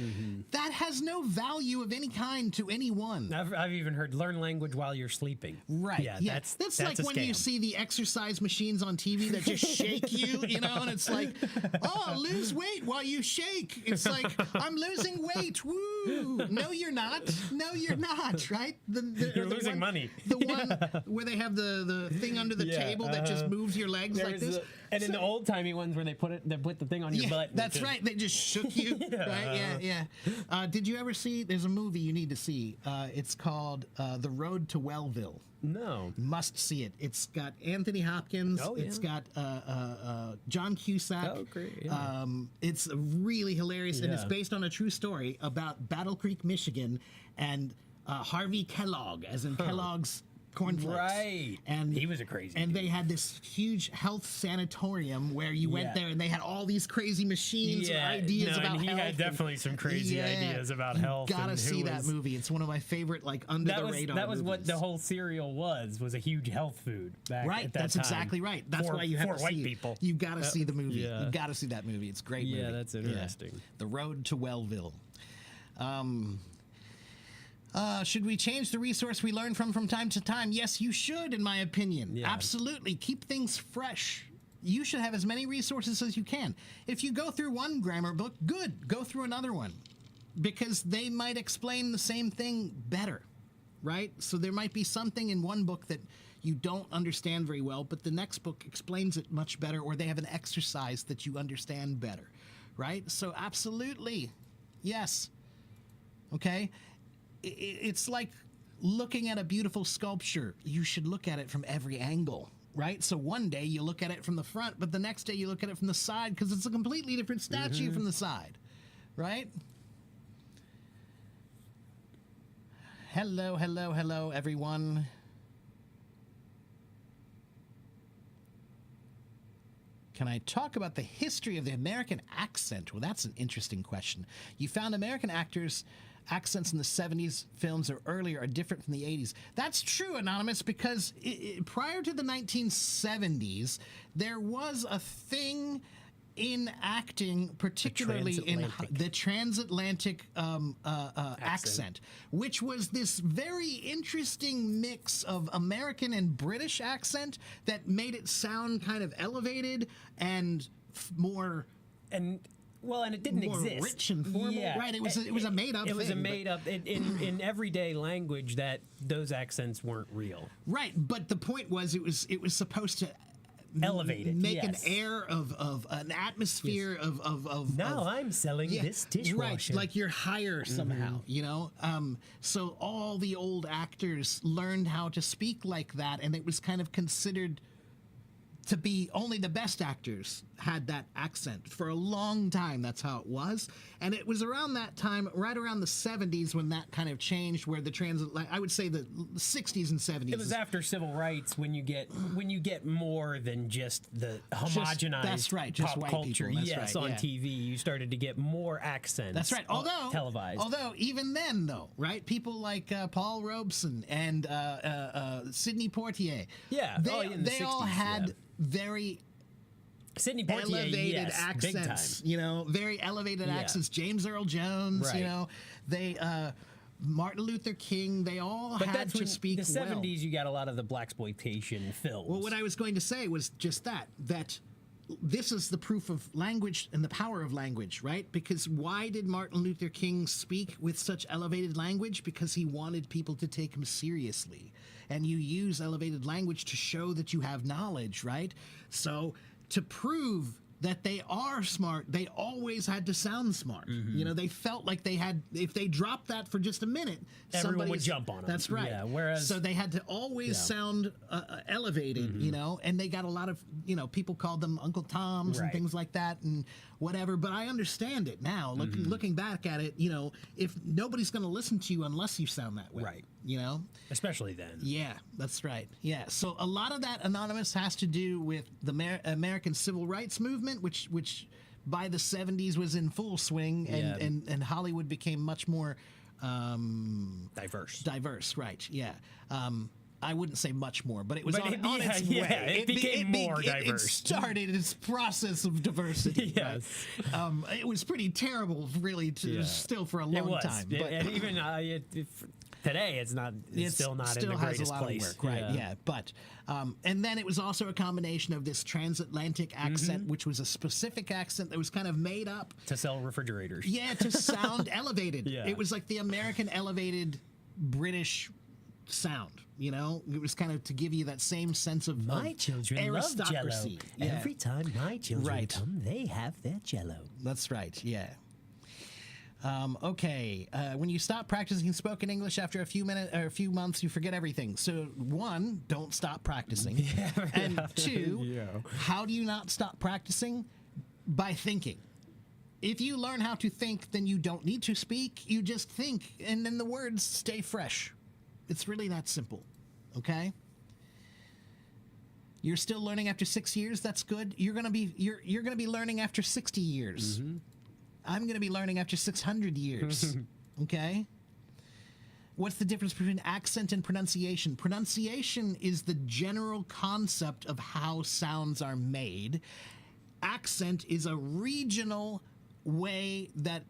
that has no value of any kind to anyone. I've even heard learn language while you're sleeping. Right. Yeah. That's like a when you scam. see the exercise machines on TV that just shake you, and it's like, oh, lose weight while you shake. It's like, I'm losing weight. Woo. No, you're not. No, you're not. Right? You're losing money. The one where they have the thing under the table that just moves your legs like this. And in the old timey ones where they put the thing on your butt. That's right. They just shook you. Right? Yeah. Did you ever see? There's a movie you need to see. It's called The Road to Wellville. No. Must see it. It's got Anthony Hopkins. Oh, yeah. It's got John Cusack. Oh, great. Yeah. It's really hilarious, and it's Yeah. based on a true story about Battle Creek, Michigan, and Harvey Kellogg, as in Kellogg's cornflakes. Right. And he was a crazy And dude. they had this huge health sanatorium where you went Yeah. there, and they had all these crazy machines and ideas about and he health. had definitely some crazy ideas about health. You gotta and who see that was- movie. It's one of my favorite, like, under the radar That was what movies. the whole cereal was a huge health food back Right, at that that's time. exactly right. That's for, why you have for to white see people. You got to see the movie. yeah. You got to see that movie. It's a great movie. Yeah, that's interesting. The Road to Wellville. Should we change the resource we learn from time to time? Yes, you should, in my opinion. Yeah. Absolutely. Keep things fresh. You should have as many resources as you can. If you go through one grammar book, good. Go through another one. Because they might explain the same thing better, right? So there might be something in one book that you don't understand very well, but the next book explains it much better, or they have an exercise that you understand better, right? So absolutely, yes. Okay? It's like looking at a beautiful sculpture. You should look at it from every angle, right? So one day you look at it from the front, but the next day you look at it from the side because it's a completely different statue from the side, right? Hello, hello, hello, everyone. Can I talk about the history of the American accent? Well, that's an interesting question. You found American actors' accents in the 70s films or earlier are different from the 80s. That's true, Anonymous, because prior to the 1970s, there was a thing in acting, particularly in the transatlantic accent, which was this very interesting mix of American and British accent that made it sound kind of elevated and more... And it didn't more exist. rich and formal, Yeah. right? It was a made up. It was a thing, made up in everyday language that those accents weren't real. right? But the point was, it was supposed to Elevate it, make yes. an air of an atmosphere of Now I'm selling this dishwasher. right? Like you're higher somehow, you know. So all the old actors learned how to speak like that, and it was kind of considered to be only the best actors had that accent for a long time. That's how it was, and it was around that time, right around the 70s, when that kind of changed, where the I would say the 60s and 70s. It was after civil rights when you get more than just the homogenized that's right, just pop white culture. people, that's Yes, right, on yeah. TV you started to get more accents. That's right. televised. Although even then, though, right? People like Paul Robeson and Sidney Poitier. Yeah. In the they all 60s, had yeah. very Sidney Poitier, elevated yes, big time. accents. You know, very elevated Yeah. accents. James Earl Jones. Right. You know, they Martin Luther King. They all But had that's to when speak the well. 70s you got a lot of the blaxploitation films. Well, what I was going to say was just that this is the proof of language and the power of language, right? Because why did Martin Luther King speak with such elevated language? Because he wanted people to take him seriously. And you use elevated language to show that you have knowledge, right? So to prove that they are smart, they always had to sound smart. You know, they felt like they had, if they dropped that for just a minute, Everyone would somebody's- jump on 'em. That's right. Yeah, whereas- so they had to always sound elevated, you know, and they got a lot of, you know, people called them Uncle Toms and Right. things like that and whatever. But I understand it now. Looking back at it, you know, if nobody's going to listen to you unless you sound that way, Right. You know. Especially then. Yeah, that's right. Yeah, so a lot of that, Anonymous, has to do with the American Civil Rights Movement, which by the 70s was in full swing, and, Yeah. and Hollywood became much more Diverse. diverse. Right? Yeah. I wouldn't say much more, but it was But on, it on its yeah, way. it became more It diverse. started its process of diversity. Yes. Right? It was pretty terrible, really, Yeah. still for a It long was. time. But And even today, it's not. It's still not in the has greatest a lot place. of work, right? Yeah, but and then it was also a combination of this transatlantic accent, which was a specific accent that was kind of made up, To sell refrigerators. yeah, to sound elevated. Yeah. It was like the American elevated British sound. You know, it was kind of to give you that same sense of aristocracy. Yeah. Every time my children Right. come, they have their Jello. That's right. Yeah. Okay. When you stop practicing spoken English after a few minutes or a few months, you forget everything. So, one, don't stop practicing. And two, how do you not stop practicing? By thinking. If you learn how to think, then you don't need to speak. You just think, and then the words stay fresh. It's really that simple. Okay. You're still learning after 6 years. That's good. You're gonna be learning after 60 years. I'm gonna be learning after 600 years. Okay. What's the difference between accent and pronunciation? Pronunciation is the general concept of how sounds are made. Accent is a regional way that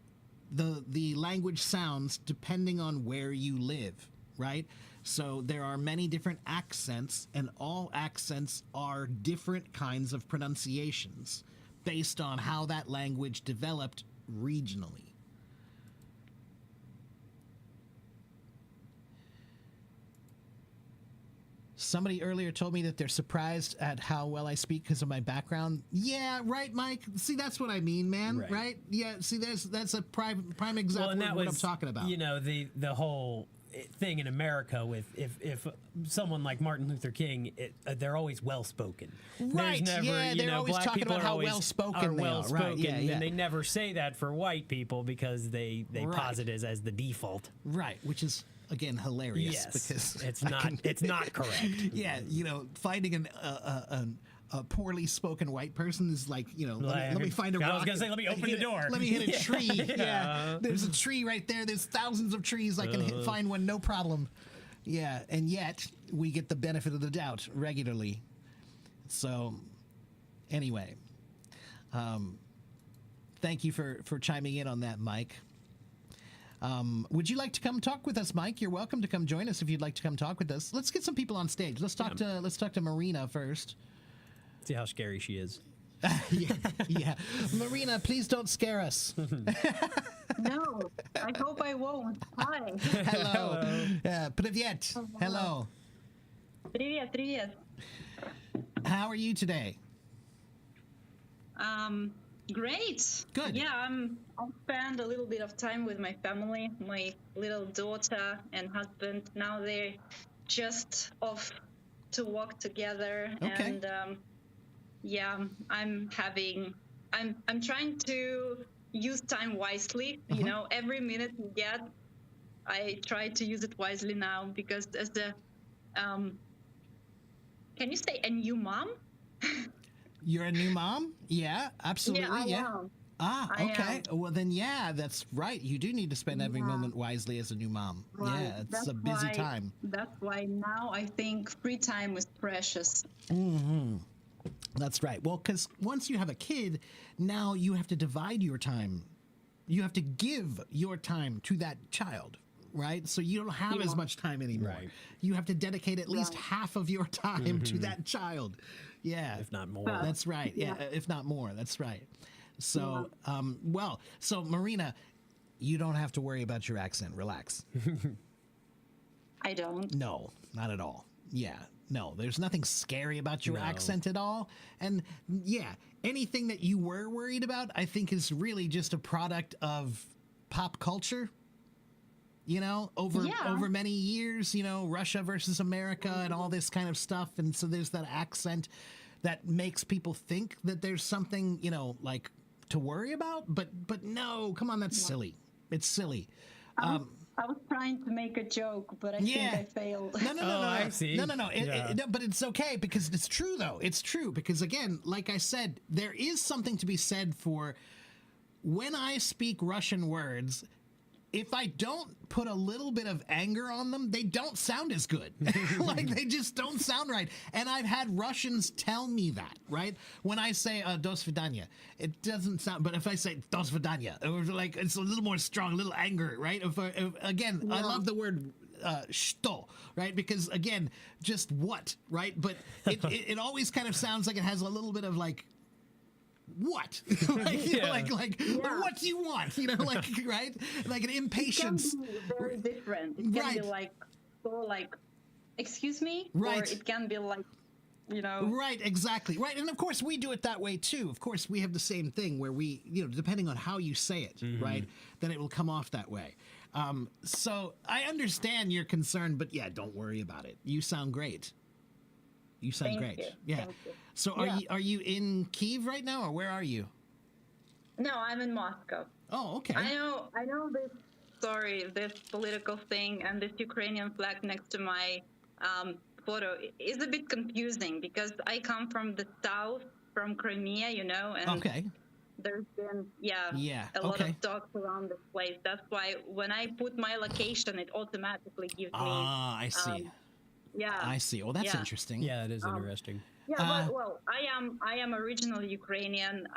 the language sounds depending on where you live, right? So there are many different accents, and all accents are different kinds of pronunciations based on how that language developed regionally. Somebody earlier told me that they're surprised at how well I speak because of my background. Yeah, right, Mike. See, that's what I mean, man. Right? Yeah. See, that's a prime example and of that what was, I'm talking about. You know, the whole thing in America with if someone like Martin Luther King, they're always well spoken. Right, yeah, they're always black talking people about are how always- well-spoken are they are. well-spoken, Right, yeah. and they never say that for white people because they Right. posit it as the default. Right, which is again hilarious Yes, because it's not it's not correct. Yeah, you know, finding a poorly spoken white person is like, you know, let me find a rock. I was gonna say, let me open the door. Let me hit a tree. Yeah. There's a tree right there. There's thousands of trees. I can find one, no problem. Yeah, and yet we get the benefit of the doubt regularly. So, anyway, thank you for chiming in on that, Mike. Would you like to come talk with us, Mike? You're welcome to come join us if you'd like to come talk with us. Let's get some people on stage. Let's talk to Marina first. See how scary she is. Yeah. Marina, please don't scare us. No, I hope I won't. Hi. Hello. Привет. Hello. Привет, привет. How are you today? Great. Good. Yeah, I'll spend a little bit of time with my family, my little daughter and husband. Now they're just off to walk together, Okay. and yeah, I'm trying to use time wisely. You know, every minute you get, I try to use it wisely now because as the can you say a new mom? You're a new mom? Yeah, absolutely. Yeah, I am. Ah, I okay. Well, then, yeah, that's right. You do need to spend every moment wisely as a new mom. Right. Yeah, it's That's a busy why- time. That's why now I think free time is precious. That's right. Well, because once you have a kid, now you have to divide your time. You have to give your time to that child, right? So you don't have as much time anymore. Right. You have to dedicate at least half of your time to that child. Yeah. If not more. That's right. Yeah, if not more. That's right. So, so Marina, you don't have to worry about your accent. Relax. I don't. No, not at all. Yeah. No, there's nothing scary about your No. accent at all. And yeah, anything that you were worried about, I think is really just a product of pop culture. You know, over Yeah. many years, you know, Russia versus America and all this kind of stuff. And so there's that accent that makes people think that there's something, you know, like to worry about. But no, come on, that's silly. It's silly. I was trying to make a joke, but I Yeah. think I failed. No. I see. No. Yeah. No, but it's okay because it's true, though. It's true because, again, like I said, there is something to be said for when I speak Russian words. If I don't put a little bit of anger on them, they don't sound as good. Like, they just don't sound right. And I've had Russians tell me that, right? When I say "do svidaniya," it doesn't sound, but if I say "do svidaniya," or like it's a little more strong, a little anger, right? Again, I love the word "что," right? Because again, just what, right? But it always kind of sounds like it has a little bit of like, what? Like, you know, Yeah. like what do you want? You know, like, right? Like an impatience. It can be very different. It can Right. be like, so like, excuse me? Right. Or it can be like, you know. Right, exactly. Right. And of course, we do it that way too. Of course, we have the same thing where we, you know, depending on how you say it, right, then it will come off that way. So I understand your concern, but yeah, don't worry about it. You sound great. You sound Thank great. you. Yeah. Thank you. So Yeah. are you in Kyiv right now, or where are you? No, I'm in Moscow. Oh, okay. I know this story, this political thing, and this Ukrainian flag next to my photo is a bit confusing because I come from the south, from Crimea, you know, and Okay. there's been Yeah, a lot okay. of talks around this place. That's why when I put my location, it automatically gives me Ah, I see. I see. Well, that's yeah. interesting. Yeah, that is interesting. Yeah, well, I am originally Ukrainian,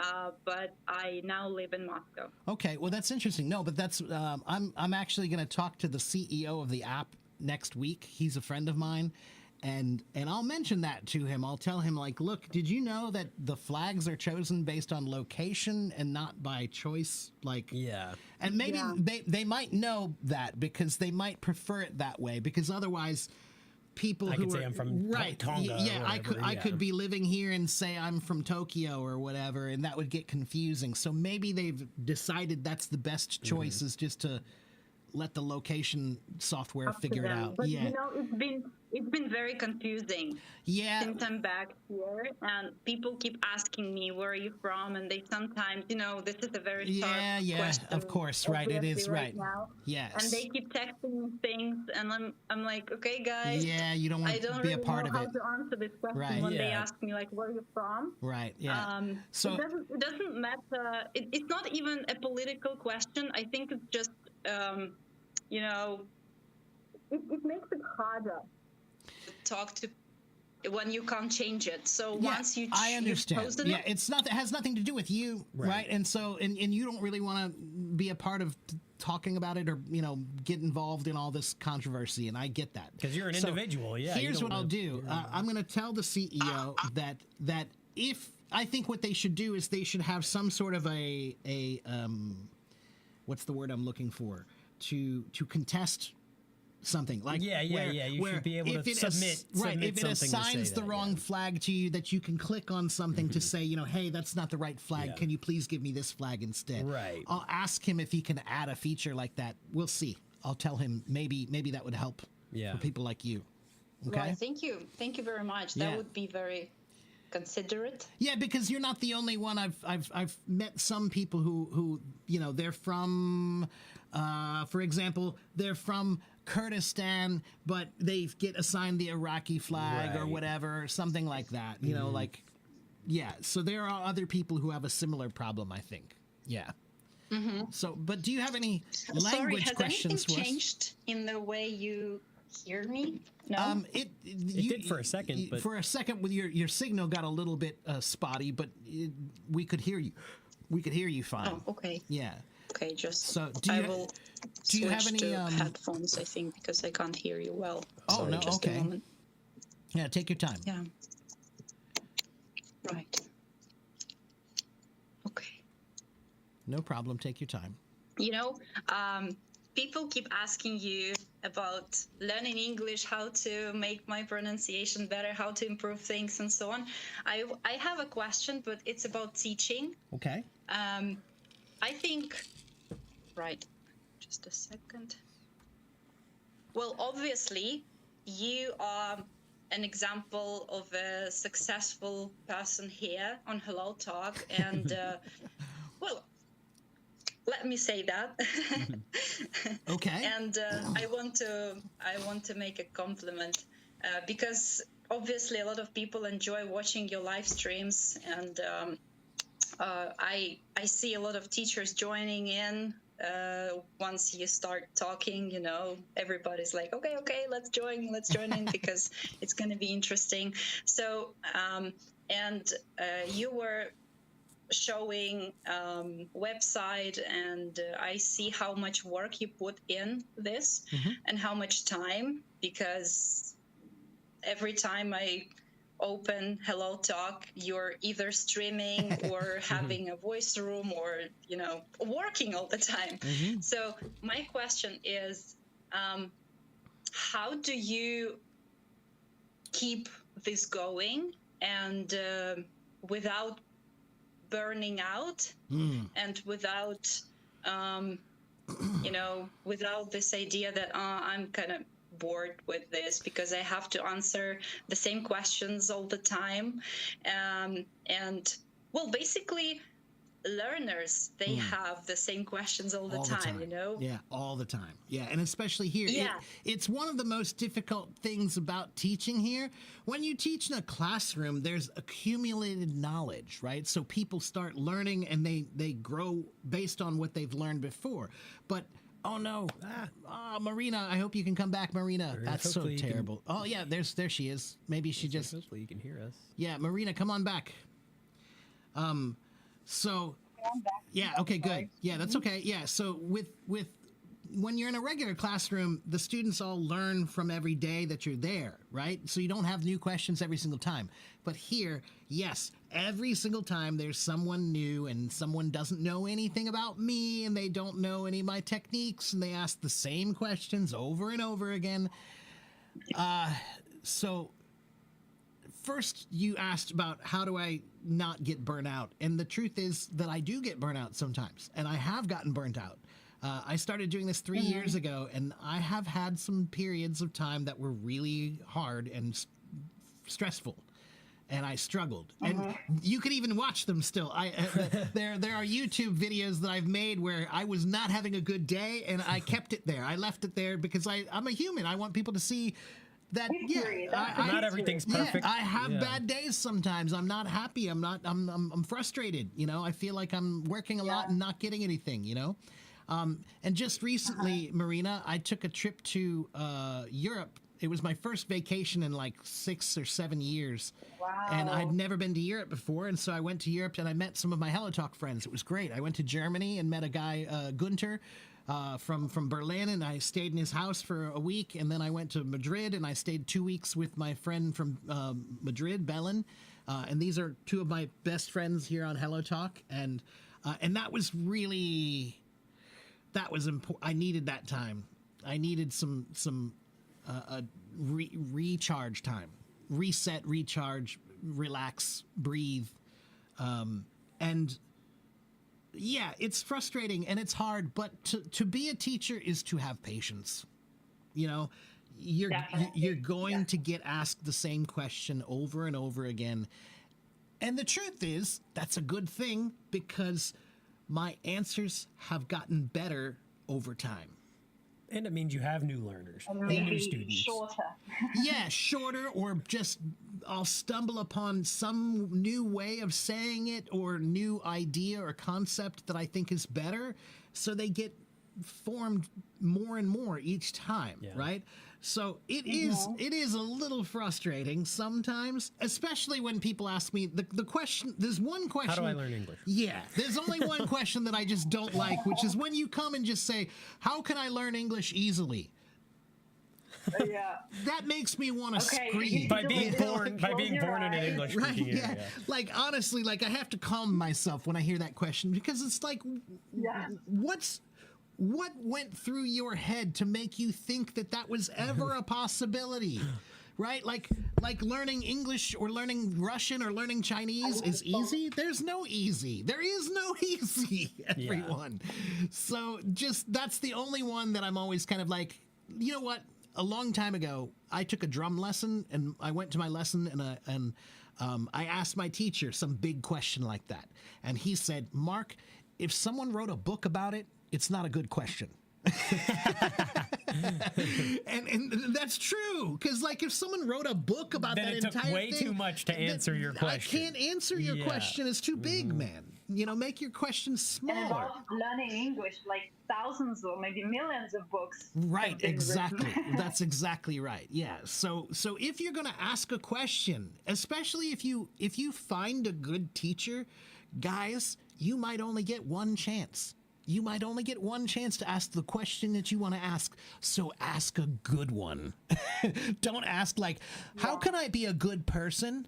but I now live in Moscow. Okay, well that's interesting. No, but that's I'm actually going to talk to the CEO of the app next week. He's a friend of mine, and I'll mention that to him. I'll tell him like, look, did you know that the flags are chosen based on location and not by choice? Like, Yeah. and maybe Yeah. they might know that because they might prefer it that way because otherwise. People I who could say are, I'm from right, Tonga or yeah, I whatever, could yeah. be living here and say I'm from Tokyo or whatever, and that would get confusing. So maybe they've decided that's the best choice is just to let the location software Up to figure it them. out. But Yeah, you know, it's been very confusing yeah, since I'm back here, and people keep asking me where are you from, and they sometimes, you know, this is a very sharp yeah, question, of course, right, it obviously is, right. now. Yes. And they keep texting me things, and I'm like, okay, guys. Yeah, you don't want I to don't be really a part know of how it. to answer this question Right. when they Yeah. ask me like where are you from. Right, yeah. So it doesn't matter. It's not even a political question. I think it's just you know, it makes it harder to talk to when you can't change it. So yeah, once you I understand. you've chosen Yeah, it, it's not. It has nothing to do with you, right? Right. And so, and you don't really want to be a part of talking about it or get involved in all this controversy. And I get that 'Cause you're an So individual, yeah, you Here's don't what I'll wanna- do. I'm going to tell the CEO that if I think what they should do is they should have some sort of a what's the word I'm looking for to contest something like Yeah, you should be able to if it submit right if it something to say assigns the that, wrong yeah. flag to you that you can click on something to say hey, that's not the right flag, Yeah. can you please give me this flag instead? Right. I'll ask him if he can add a feature like that. We'll see. I'll tell him maybe that would help Yeah. for people like you. Okay. well, thank you very much. That Yeah. would be very considerate. Yeah, because you're not the only one. I've met some people who they're from, for example, they're from Kurdistan, but they get assigned the Iraqi flag or Right. whatever, something like that. Like, yeah. So there are other people who have a similar problem, I think. Yeah. So, but do you have any Sorry, language has questions anything for us? changed in the way you hear me? No. It did for a second, but- for a second, with your signal got a little bit spotty, but we could hear you. We could hear you fine. Oh, okay. Yeah. Okay, just So, I will do you have switch any, to headphones, I think, because I can't hear you well. Oh, Sorry, no, just okay. A moment. Yeah. Take your time. Yeah. Right. Okay. No problem. Take your time. You know, people keep asking you about learning English, how to make my pronunciation better, how to improve things, and so on. I have a question, but it's about teaching. Okay. I think, right, just a second. Well, obviously, you are an example of a successful person here on Hello Talk, and well, let me say that. Okay. And I want to make a compliment because obviously a lot of people enjoy watching your live streams, and I see a lot of teachers joining in. Once you start talking, you know, everybody's like, okay, let's join in because it's going to be interesting. So, and you were showing website, and I see how much work you put in this and how much time, because every time I open Hello Talk, you're either streaming or having a voice room or, you know, working all the time. So my question is, how do you keep this going and without burning out and without, you know, without this idea that I'm kind of bored with this because I have to answer the same questions all the time. And well, basically learners, they have the same questions all the time, you know? Yeah, all the time. Yeah, and especially here. Yeah. It's one of the most difficult things about teaching here. When you teach in a classroom, there's accumulated knowledge, right? So people start learning and they grow based on what they've learned before. But oh no, Marina, I hope you can come back, Marina. That's so terrible. Oh yeah, there she is. Maybe she just. Hopefully you can hear us. Yeah, Marina, come on back. So, yeah, okay, good. Yeah, that's okay. Yeah, so with when you're in a regular classroom, the students all learn from every day that you're there, right? So you don't have new questions every single time. But here, yes, every single time there's someone new and someone doesn't know anything about me and they don't know any of my techniques and they ask the same questions over and over again. So first you asked about how do I not get burnt out, and the truth is that I do get burnt out sometimes, and I have gotten burnt out. I started doing this 3 years ago, and I have had some periods of time that were really hard and stressful, and I struggled. And you can even watch them still. There are YouTube videos that I've made where I was not having a good day, and I kept it there. I left it there because I'm a human. I want people to see that not everything's perfect. Yeah, I have bad days sometimes. I'm not happy. I'm frustrated. You know, I feel like I'm working a lot and not getting anything. You know, and just recently, Marina, I took a trip to Europe. It was my first vacation in like 6 or 7 years. Wow. And I'd never been to Europe before, and so I went to Europe and I met some of my Hello Talk friends. It was great. I went to Germany and met a guy, Gunter, from Berlin, and I stayed in his house for a week, and then I went to Madrid and I stayed 2 weeks with my friend from Madrid, Belen, and these are two of my best friends here on Hello Talk, and that was really, that was important. I needed that time. I needed some recharge time, reset, recharge, relax, breathe, and yeah, it's frustrating and it's hard, but to be a teacher is to have patience. You know, you're going to get asked the same question over and over again. And the truth is, that's a good thing because my answers have gotten better over time. And it means you have new learners And and maybe new students. shorter. Yeah, shorter, or just I'll stumble upon some new way of saying it or new idea or concept that I think is better. So they get formed more and more each time, right? So it is a little frustrating sometimes, especially when people ask me the question. There's one question. How do I learn English? Yeah, there's only one question that I just don't like, which is when you come and just say, "How can I learn English easily?" Yeah. That makes me want to Okay, scream. By being Close born your in an eyes. English Right? speaking Yeah. area. Like honestly, like I have to calm myself when I hear that question because it's like, Yeah. What went through your head to make you think that that was ever a possibility? Right? Like learning English or learning Russian or learning Chinese is easy? There's no easy. There is no easy, everyone. So just that's the only one that I'm always kind of like, you know what? A long time ago, I took a drum lesson and I went to my lesson and I asked my teacher some big question like that. And he said, Mark, if someone wrote a book about it, it's not a good question. and that's true, because like if someone wrote a book about Then that it took entire way thing, too much to answer your question. I can't answer your Yeah. question. It's too big, man. You know, make your question And smaller. about learning English, like thousands or maybe millions of books. Right, have been exactly. written. That's exactly right. Yeah. So if you're going to ask a question, especially if you find a good teacher, guys, you might only get one chance. You might only get one chance to ask the question that you want to ask. So ask a good one. Don't ask like, how can I be a good person?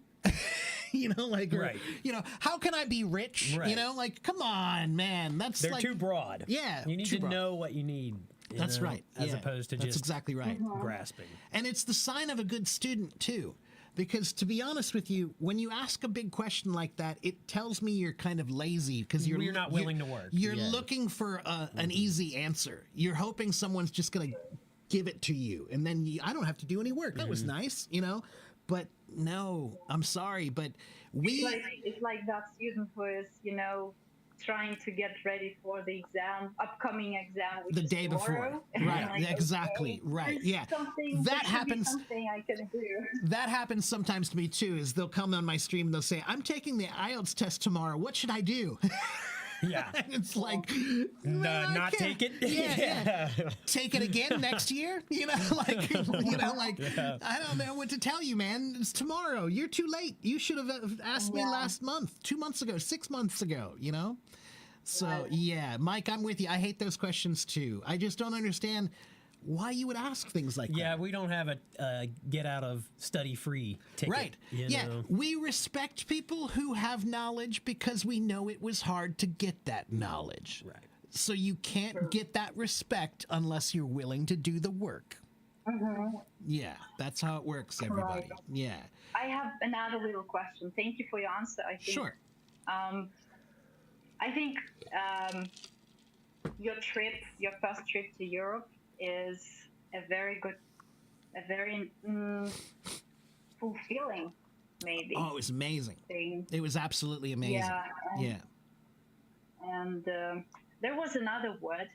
You know, like, or, Right. you know, how can I be rich? You Right. know, like, come on, man. That's They're like, too broad. Yeah, You need too to broad. know what you need. you That's know, right. As Yeah, opposed to that's just exactly right. grasping. And it's the sign of a good student, too. Because to be honest with you, when you ask a big question like that, it tells me you're kind of lazy because You're not willing to work. You're Yeah. looking for an easy answer. You're hoping someone's just going to give it to you. And then I don't have to do any work. That was nice, you know? But no, I'm sorry. But It's like that student who is, trying to get ready for the upcoming exam, which the is day tomorrow. before. And Right. I'm like, Exactly. okay, Right. there's Yeah. something, That there should be happens. something I can do. That happens sometimes to me too. Is they'll come on my stream and they'll say, "I'm taking the IELTS test tomorrow. What should I do?" Yeah. And it's like, "Man, I Not can't." take it? Yeah. Take it again next year. You know, like I don't know what to tell you, man. It's tomorrow. You're too late. You should have asked me Yeah. last month, 2 months ago, 6 months ago. You know. So yeah, Mike, I'm with you. I hate those questions too. I just don't understand why you would ask things like Yeah, that. we don't have a get out of study free ticket. Right. You Yeah. know? We respect people who have knowledge because we know it was hard to get that knowledge. Right. So you can't get that respect unless you're willing to do the work. Yeah, that's how it works, everybody. Right. Yeah. I have another little question. Thank you for your answer. I think, Sure. I think your first trip to Europe is a very fulfilling, maybe, Oh, it was amazing. thing. It was absolutely amazing. Yeah. Yeah. And there was another word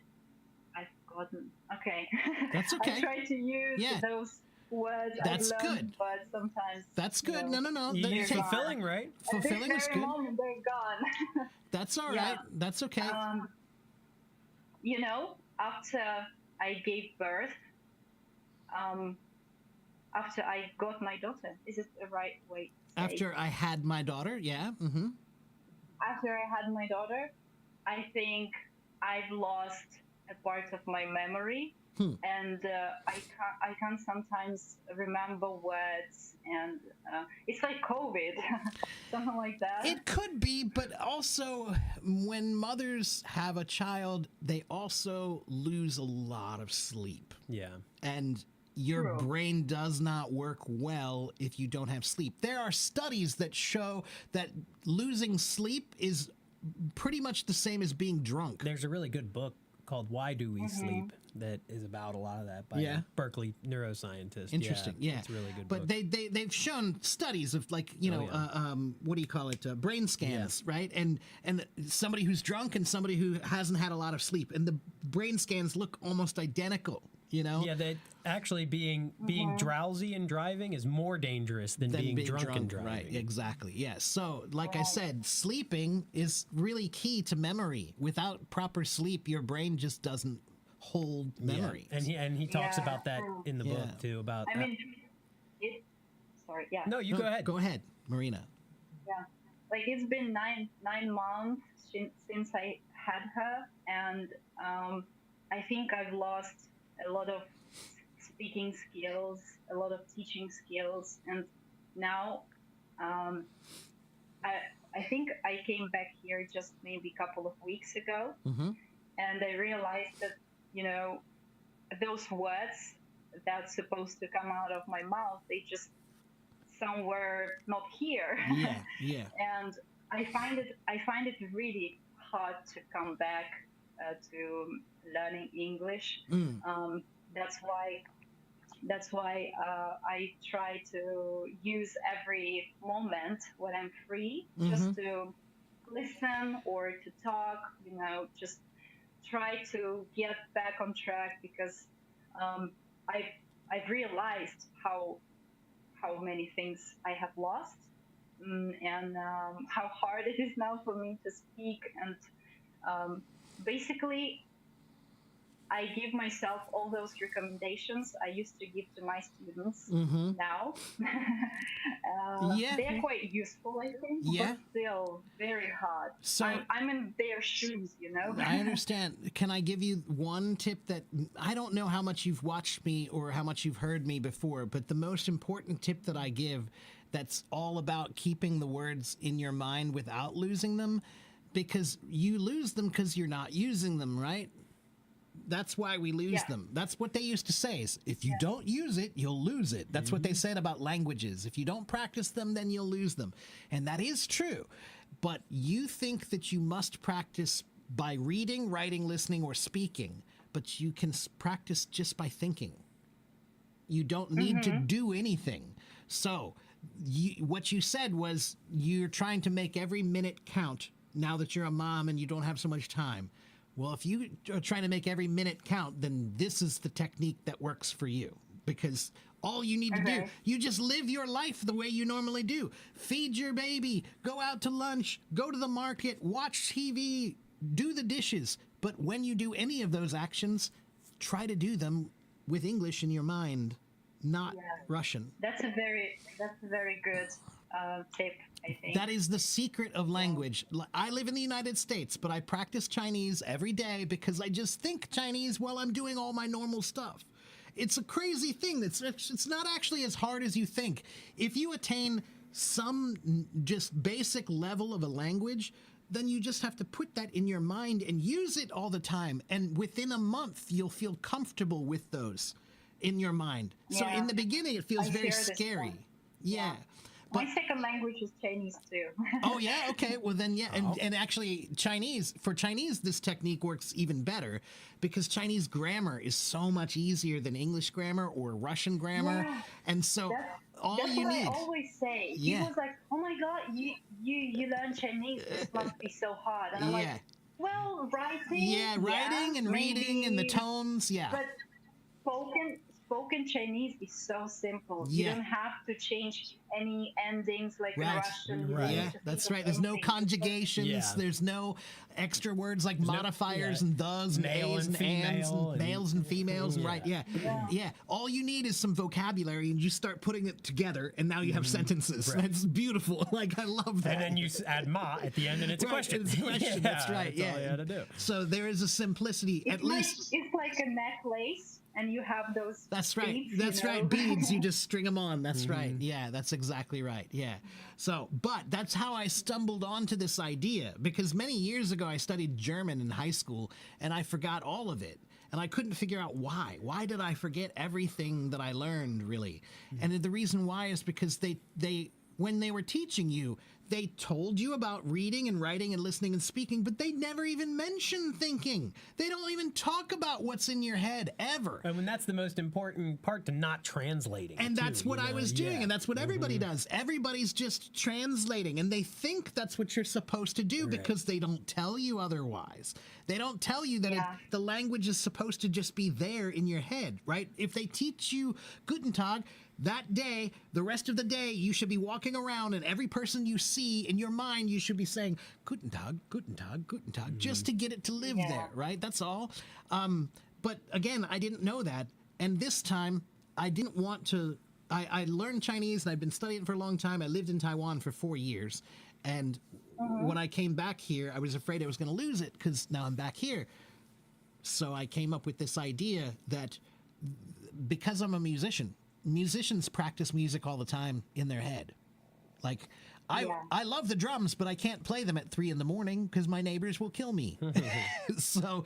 I've forgotten. Okay. That's okay. I try to use Yeah. those words That's I learned, good. but sometimes That's good. No. You- That You're take- fulfilling, right? fulfilling at is this very good. moment they're gone. That's all Yeah. right. That's okay. After I gave birth, after I got my daughter, is it the right way to say? After I had my daughter, yeah. Mm-hmm. After I had my daughter, I think I've lost a part of my memory, and I can't sometimes remember words, and it's like COVID, something like that. It could be, but also when mothers have a child, they also lose a lot of sleep. Yeah. And your True. brain does not work well if you don't have sleep. There are studies that show that losing sleep is pretty much the same as being drunk. There's a really good book called Why Do We Sleep that is about a lot of that by Yeah. a Berkeley neuroscientist. Interesting, yeah. It's a really good but book. they've shown studies of like yeah. what do you call it, brain scans, right? And somebody who's drunk and somebody who hasn't had a lot of sleep, and the brain scans look almost identical. You know, Yeah, that actually being drowsy and driving is more dangerous than being drunk and driving. right? Exactly. Yes. So, like I said, sleeping is really key to memory. Without proper sleep, your brain just doesn't hold Yeah. memory. And he talks Yeah, about that true. in the Yeah. book too. About I mean, sorry, yeah. no, you No, go ahead. Go ahead, Marina. Yeah, like it's been nine months since I had her, and I think I've lost a lot of speaking skills, a lot of teaching skills, and now I think I came back here just maybe a couple of weeks ago, Mm-hmm. and I realized that, you know, those words that's supposed to come out of my mouth, they just somewhere not here. Yeah, yeah. And I find it really hard to come back to learning English. That's why I try to use every moment when I'm free just to listen or to talk, you know, just try to get back on track, because I've realized how many things I have lost, and how hard it is now for me to speak. And basically, I give myself all those recommendations I used to give to my students now. Yeah. They're quite useful, I think, Yeah. but still very hard. So- I'm in their shoes, you know? I understand. Can I give you one tip that I don't know how much you've watched me or how much you've heard me before, but the most important tip that I give that's all about keeping the words in your mind without losing them, because you lose them because you're not using them, right? That's why we lose Yeah. them. That's what they used to say is if you don't use it, you'll lose it. That's what they said about languages. If you don't practice them, then you'll lose them. And that is true. But you think that you must practice by reading, writing, listening, or speaking, but you can practice just by thinking. You don't need to do anything. So what you said was you're trying to make every minute count now that you're a mom and you don't have so much time. Well, if you are trying to make every minute count, then this is the technique that works for you, because all you need to do, you just live your life the way you normally do. Feed your baby, go out to lunch, go to the market, watch TV, do the dishes. But when you do any of those actions, try to do them with English in your mind, not Russian. That's a very good tip, I think. That is the secret of language. I live in the United States, but I practice Chinese every day because I just think Chinese while I'm doing all my normal stuff. It's a crazy thing. It's not actually as hard as you think. If you attain some just basic level of a language, then you just have to put that in your mind and use it all the time. And within a month, you'll feel comfortable with those in your mind. So Yeah. in the beginning, it feels I very share this scary. one. Yeah. My second language is Chinese too. Oh yeah, okay. Well then, yeah, and actually, for Chinese, this technique works even better because Chinese grammar is so much easier than English grammar or Russian grammar, Yeah. and so all That's you what need. I always say. Yeah. He was like, "Oh my God, you learn Chinese? This must be so hard." And I'm Yeah. like, "Well, writing, Yeah, writing and reading and the maybe, tones. Yeah, but spoken Chinese is so simple. Yeah. You don't have to change any endings like in Right. Russian. You Right. don't yeah, need to that's think of right. There's no anything. conjugations. Yeah. There's no extra words like modifiers yeah. and thes and Male a's and and ands female and and- males and females. And Yeah. right, yeah. All you need is some vocabulary, and you start putting it together, and now you have sentences. Right. That's beautiful. Like I love that. And then you add ma at the end, and it's a Right, question. it's a question, that's right, That's all yeah. you had to do. So there is a simplicity, at least. It's like a necklace, and you have those. That's right. beads, That's you know? right. Beads. You just string them on. That's right. Yeah, that's exactly right. Yeah. So, but that's how I stumbled onto this idea, because many years ago I studied German in high school and I forgot all of it. And I couldn't figure out why. Why did I forget everything that I learned, really? And the reason why is because they when they were teaching you, they told you about reading and writing and listening and speaking, but they never even mentioned thinking. They don't even talk about what's in your head ever. And when that's the most important part, to not translating. And too, that's what you I know? was doing, Yeah. and that's what everybody does. Everybody's just translating, and they think that's what you're supposed to do because they don't tell you otherwise. They don't tell you that Yeah. the language is supposed to just be there in your head, right? If they teach you Guten Tag, that day, the rest of the day, you should be walking around, and every person you see in your mind, you should be saying Guten Tag, Guten Tag, Guten Tag, just to get it to live there, right? That's all. But again, I didn't know that, and this time, I didn't want to. I learned Chinese, and I've been studying it for a long time. I lived in Taiwan for 4 years, and when I came back here, I was afraid I was going to lose it because now I'm back here. So I came up with this idea that because I'm a musician, musicians practice music all the time in their head. Like I love the drums, but I can't play them at 3 a.m. because my neighbors will kill me. so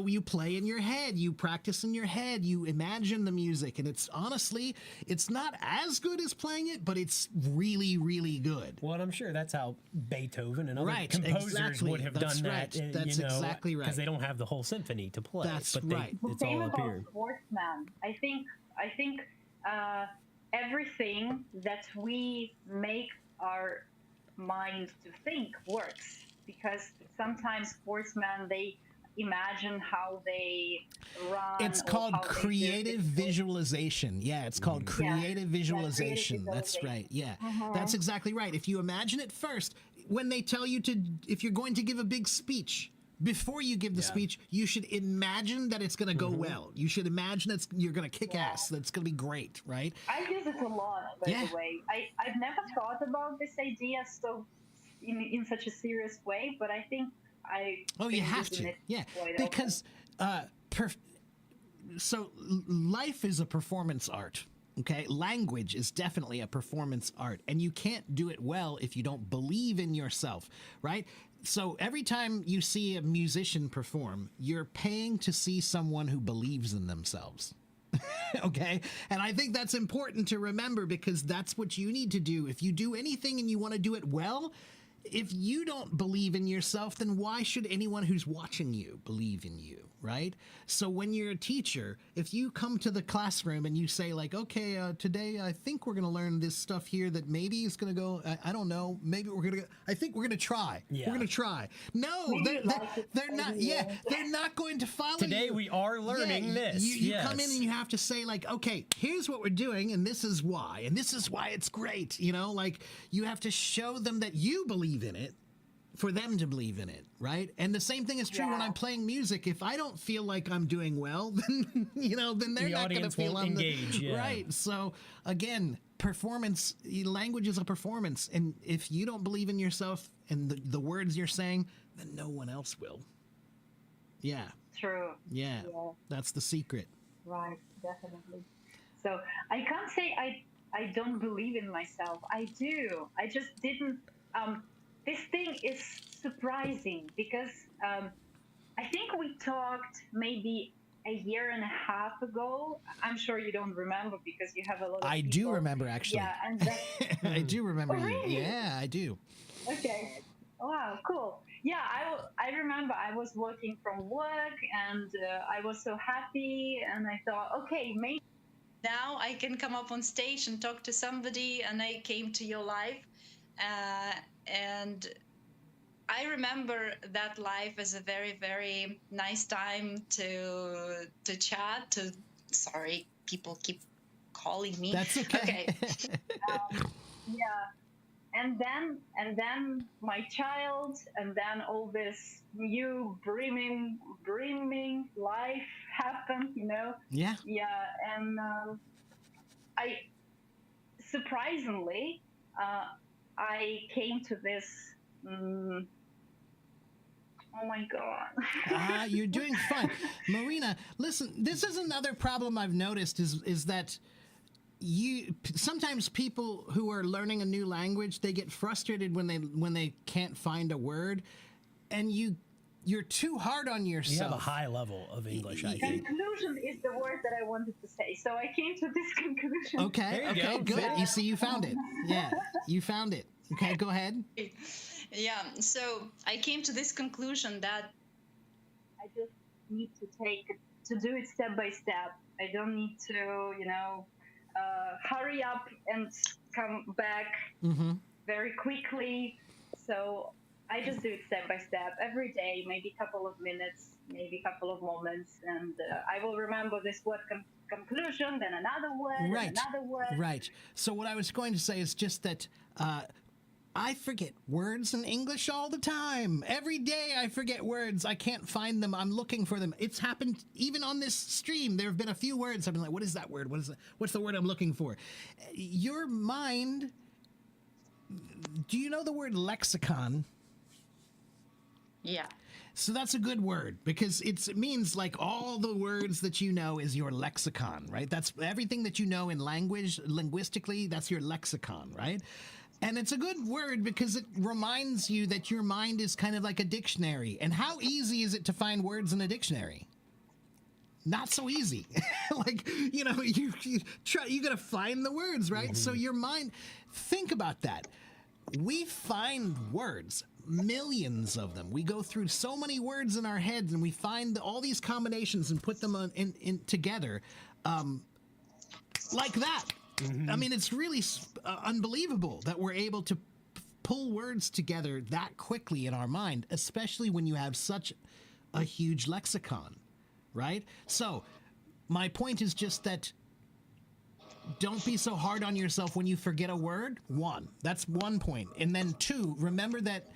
you play in your head, you practice in your head, you imagine the music, and it's honestly, it's not as good as playing it, but it's really, really good. Well, and I'm sure that's how Beethoven and other Right, composers exactly. would have That's done right. that. That's exactly right. Because they don't have the whole symphony to play. That's but right. It's Same all up about here. sportsman. I think everything that we make our mind to think works, because sometimes sportsmen, they imagine how they run. It's or called how they do creative it. visualization. Yeah, it's called creative visualization. That's visualization. right. Yeah, that's exactly right. If you imagine it first, when they tell you to, if you're going to give a big speech, before you give the speech, you should imagine that it's going to go well. You should imagine that you're going to kick ass, that it's going to be great, right? I use it a lot, by the way. I've never thought about this idea so in such a serious way, but I think Oh, you have to. Yeah, because so life is a performance art. Okay, language is definitely a performance art, and you can't do it well if you don't believe in yourself, right? So every time you see a musician perform, you're paying to see someone who believes in themselves. Okay, and I think that's important to remember, because that's what you need to do. If you do anything and you want to do it well, if you don't believe in yourself, then why should anyone who's watching you believe in you, right? So when you're a teacher, if you come to the classroom and you say like, okay, today I think we're going to learn this stuff here that maybe is going to go, I don't know, maybe I think we're going to try. Yeah. We're going to try. No, they're not. Yeah, they're not going to follow Today you. we are learning this. You come in and you have to say like, okay, here's what we're doing, and this is why it's great. You know, like you have to show them that you believe in it for them to believe in it, right? And the same thing is true when I'm playing music. If I don't feel like I'm doing well, then then they're not going to feel won't engage, right. So again, performance, language is a performance, and if you don't believe in yourself and the words you're saying, then no one else will. Yeah. True. Yeah. That's the secret. Right, definitely. So I can't say I don't believe in myself. I do. I just didn't. This thing is surprising because I think we talked maybe a year and a half ago. I'm sure you don't remember because you have a lot of I people. do remember, actually. Yeah, and that, I do remember you. really? Yeah, I do. Okay. Wow, cool. Yeah, I remember I was working from work and I was so happy and I thought, okay, maybe now I can come up on stage and talk to somebody, and I came to your live. And I remember that live as a very, very nice time to chat. Sorry, people keep calling me. That's okay. Yeah, and then my child, and then all this new brimming life happened. Yeah. Yeah, and I surprisingly. I came to this. Oh my God! You're doing fine, Marina. Listen, this is another problem I've noticed is that sometimes people who are learning a new language, they get frustrated when they can't find a word, and you're too hard on yourself. You have a high level of English, I think. Conclusion is the word that I wanted to say. So I came to this conclusion. Okay, go. good. Yeah. You see, you found it. Yeah, you found it. Okay, go ahead. Yeah, so I came to this conclusion that I just need to do it step by step. I don't need to, hurry up and come back very quickly. So I just do it step by step every day, maybe a couple of minutes, maybe a couple of moments, and I will remember this word conclusion, then another word, Right. and another word. Right. So what I was going to say is just that I forget words in English all the time. Every day I forget words. I can't find them. I'm looking for them. It's happened even on this stream. There have been a few words. I've been like, what is that word? What's the word I'm looking for? Your mind, do you know the word lexicon? Yeah. So that's a good word because it means like all the words that you know is your lexicon, right? That's everything that you know in language, linguistically, that's your lexicon, right? And it's a good word because it reminds you that your mind is kind of like a dictionary. And how easy is it to find words in a dictionary? Not so easy. Like, you know, you gotta find the words, right? So your mind, think about that. We find words, millions of them. We go through so many words in our heads, and we find all these combinations and put them in together, like that. I mean, it's really unbelievable that we're able to pull words together that quickly in our mind, especially when you have such a huge lexicon, right? So my point is just that don't be so hard on yourself when you forget a word. One, that's one point. And then two, remember that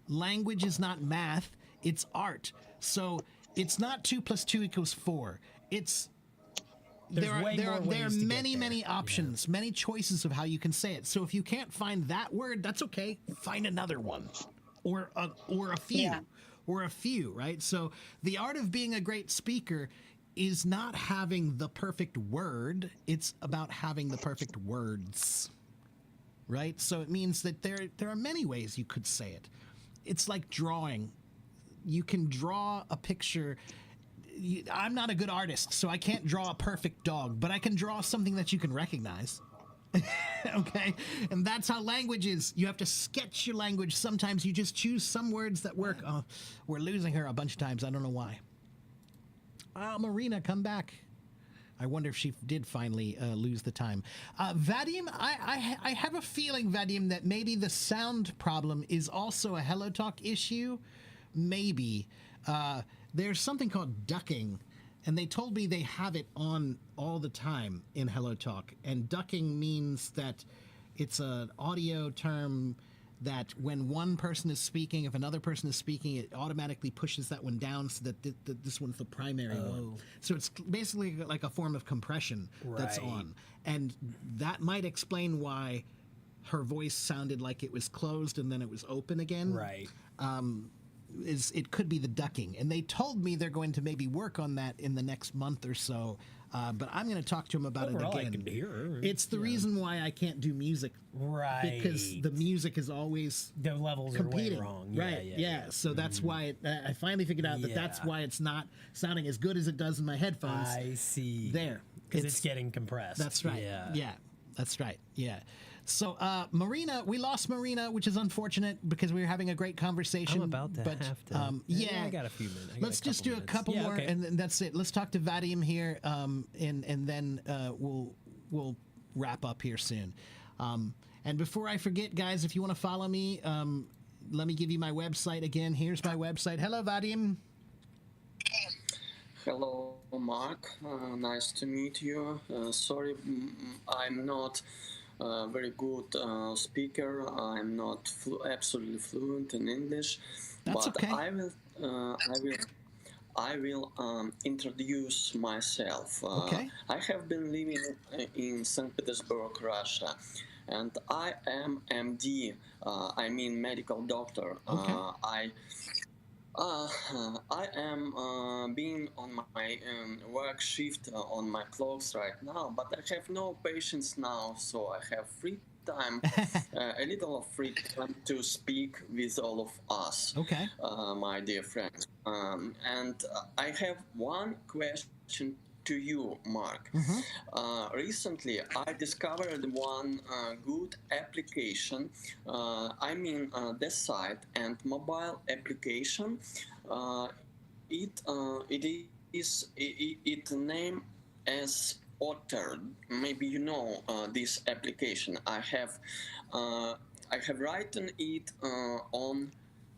language is not math, it's art. So it's not 2 + 2 = 4. It's there are many options, many choices of how you can say it. So if you can't find that word, that's okay. Find another one, or a few, right? So the art of being a great speaker is not having the perfect word. It's about having the perfect words, right? So it means that there are many ways you could say it. It's like drawing. You can draw a picture. I'm not a good artist, so I can't draw a perfect dog, but I can draw something that you can recognize. Okay? And that's how language is. You have to sketch your language. Sometimes you just choose some words that work. Oh, we're losing her a bunch of times. I don't know why. Marina, come back. I wonder if she did finally lose the time. Vadim, I have a feeling, Vadim, that maybe the sound problem is also a HelloTalk issue. Maybe. There's something called ducking, and they told me they have it on all the time in HelloTalk. And ducking means that it's an audio term that when one person is speaking, if another person is speaking, it automatically pushes that one down so that this one's the primary one. So it's basically like a form of compression that's on. And that might explain why her voice sounded like it was closed and then it was open again. Right. It could be the ducking. And they told me they're going to maybe work on that in the next month or so. But I'm going to talk to him about Overall, it again. I can hear her. It's the reason why I can't do music. Right. Because the music is always the levels competing. are way wrong. Right. Yeah. So that's why I finally figured out that that's why it's not sounding as good as it does in my headphones. I see. There. Because it's getting compressed. That's right. Yeah. That's right. Yeah. So, Marina, we lost Marina, which is unfortunate because we were having a great conversation. I'm about to have to. Yeah, I got a few minutes. Let's just do a couple more, and then that's it. Let's talk to Vadim here, and then we'll wrap up here soon. And before I forget, guys, if you want to follow me, let me give you my website again. Here's my website. Hello, Vadim. Hello, Mark. Nice to meet you. Sorry, I'm not a very good speaker. I'm not absolutely fluent in English. That's but okay. I will introduce myself. Okay. I have been living in St. Petersburg, Russia, and I am MD. I mean medical doctor. Okay. I am being on my work shift on my clocks right now, but I have no patience now, so I have free time, a little of free time to speak with all of us, Okay. My dear friends. And I have one question to you, Mark. Recently, I discovered one good application. I mean, the site and mobile application. It named as Otter. Maybe you know this application. I have written it on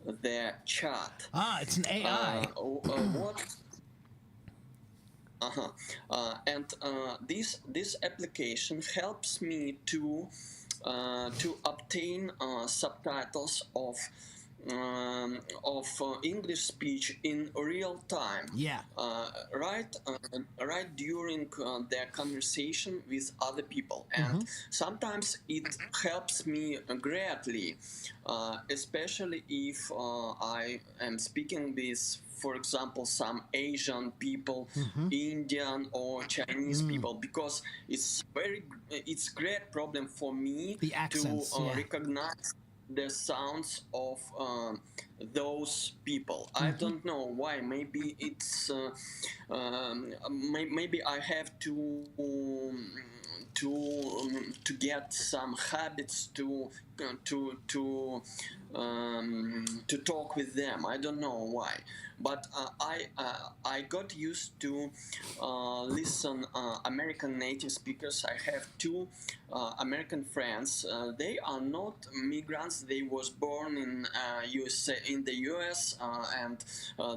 the chat. It's an AI. This application helps me to obtain subtitles of English speech in real time. Yeah. Right during their conversation with other people, and sometimes it helps me greatly, especially if I am speaking with for example, some Asian people, Indian or Chinese people, because it's great problem for me The accents, to yeah. recognize the sounds of those people. I don't know why. Maybe it's maybe I have to get some habits to talk with them. I don't know why, but I got used to listen American native speakers. I have two American friends. They are not migrants. They was born in USA, in the US, and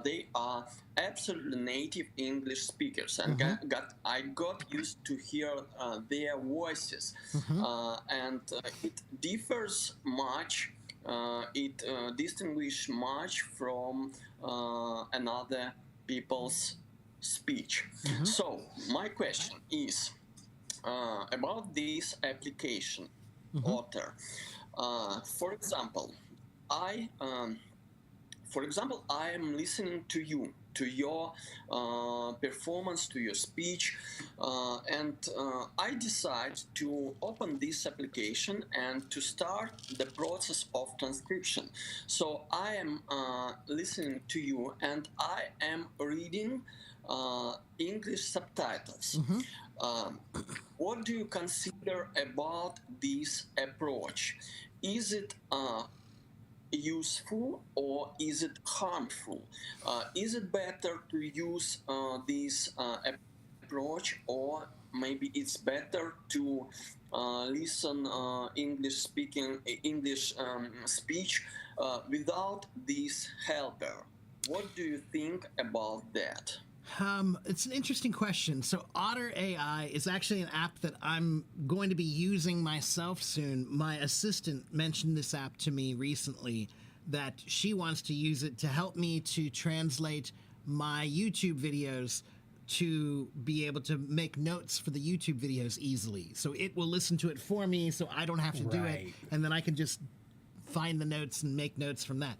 they are absolutely native English speakers, and I got used to hear their voices, and it differs much. It distinguishes much from another people's speech. So my question is about this application, Otter. For example, I am listening to you, to your performance, to your speech, and I decide to open this application and to start the process of transcription. So I am listening to you and I am reading English subtitles. What do you consider about this approach? Is it useful or is it harmful? Is it better to use this approach, or maybe it's better to listen English speech without this helper? What do you think about that? It's an interesting question. So Otter AI is actually an app that I'm going to be using myself soon. My assistant mentioned this app to me recently, that she wants to use it to help me to translate my YouTube videos to be able to make notes for the YouTube videos easily. So it will listen to it for me so I don't have to do it. Right. And then I can just find the notes and make notes from that.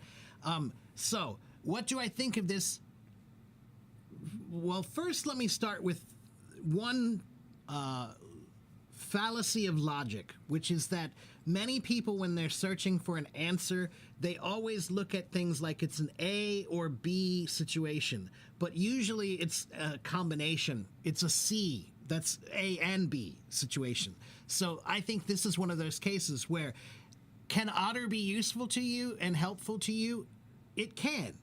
So what do I think of this? Well, first, let me start with one fallacy of logic, which is that many people, when they're searching for an answer, they always look at things like it's an A or B situation. But usually it's a combination. It's a C. That's A and B situation. So I think this is one of those cases where, can Otter be useful to you and helpful to you? It can.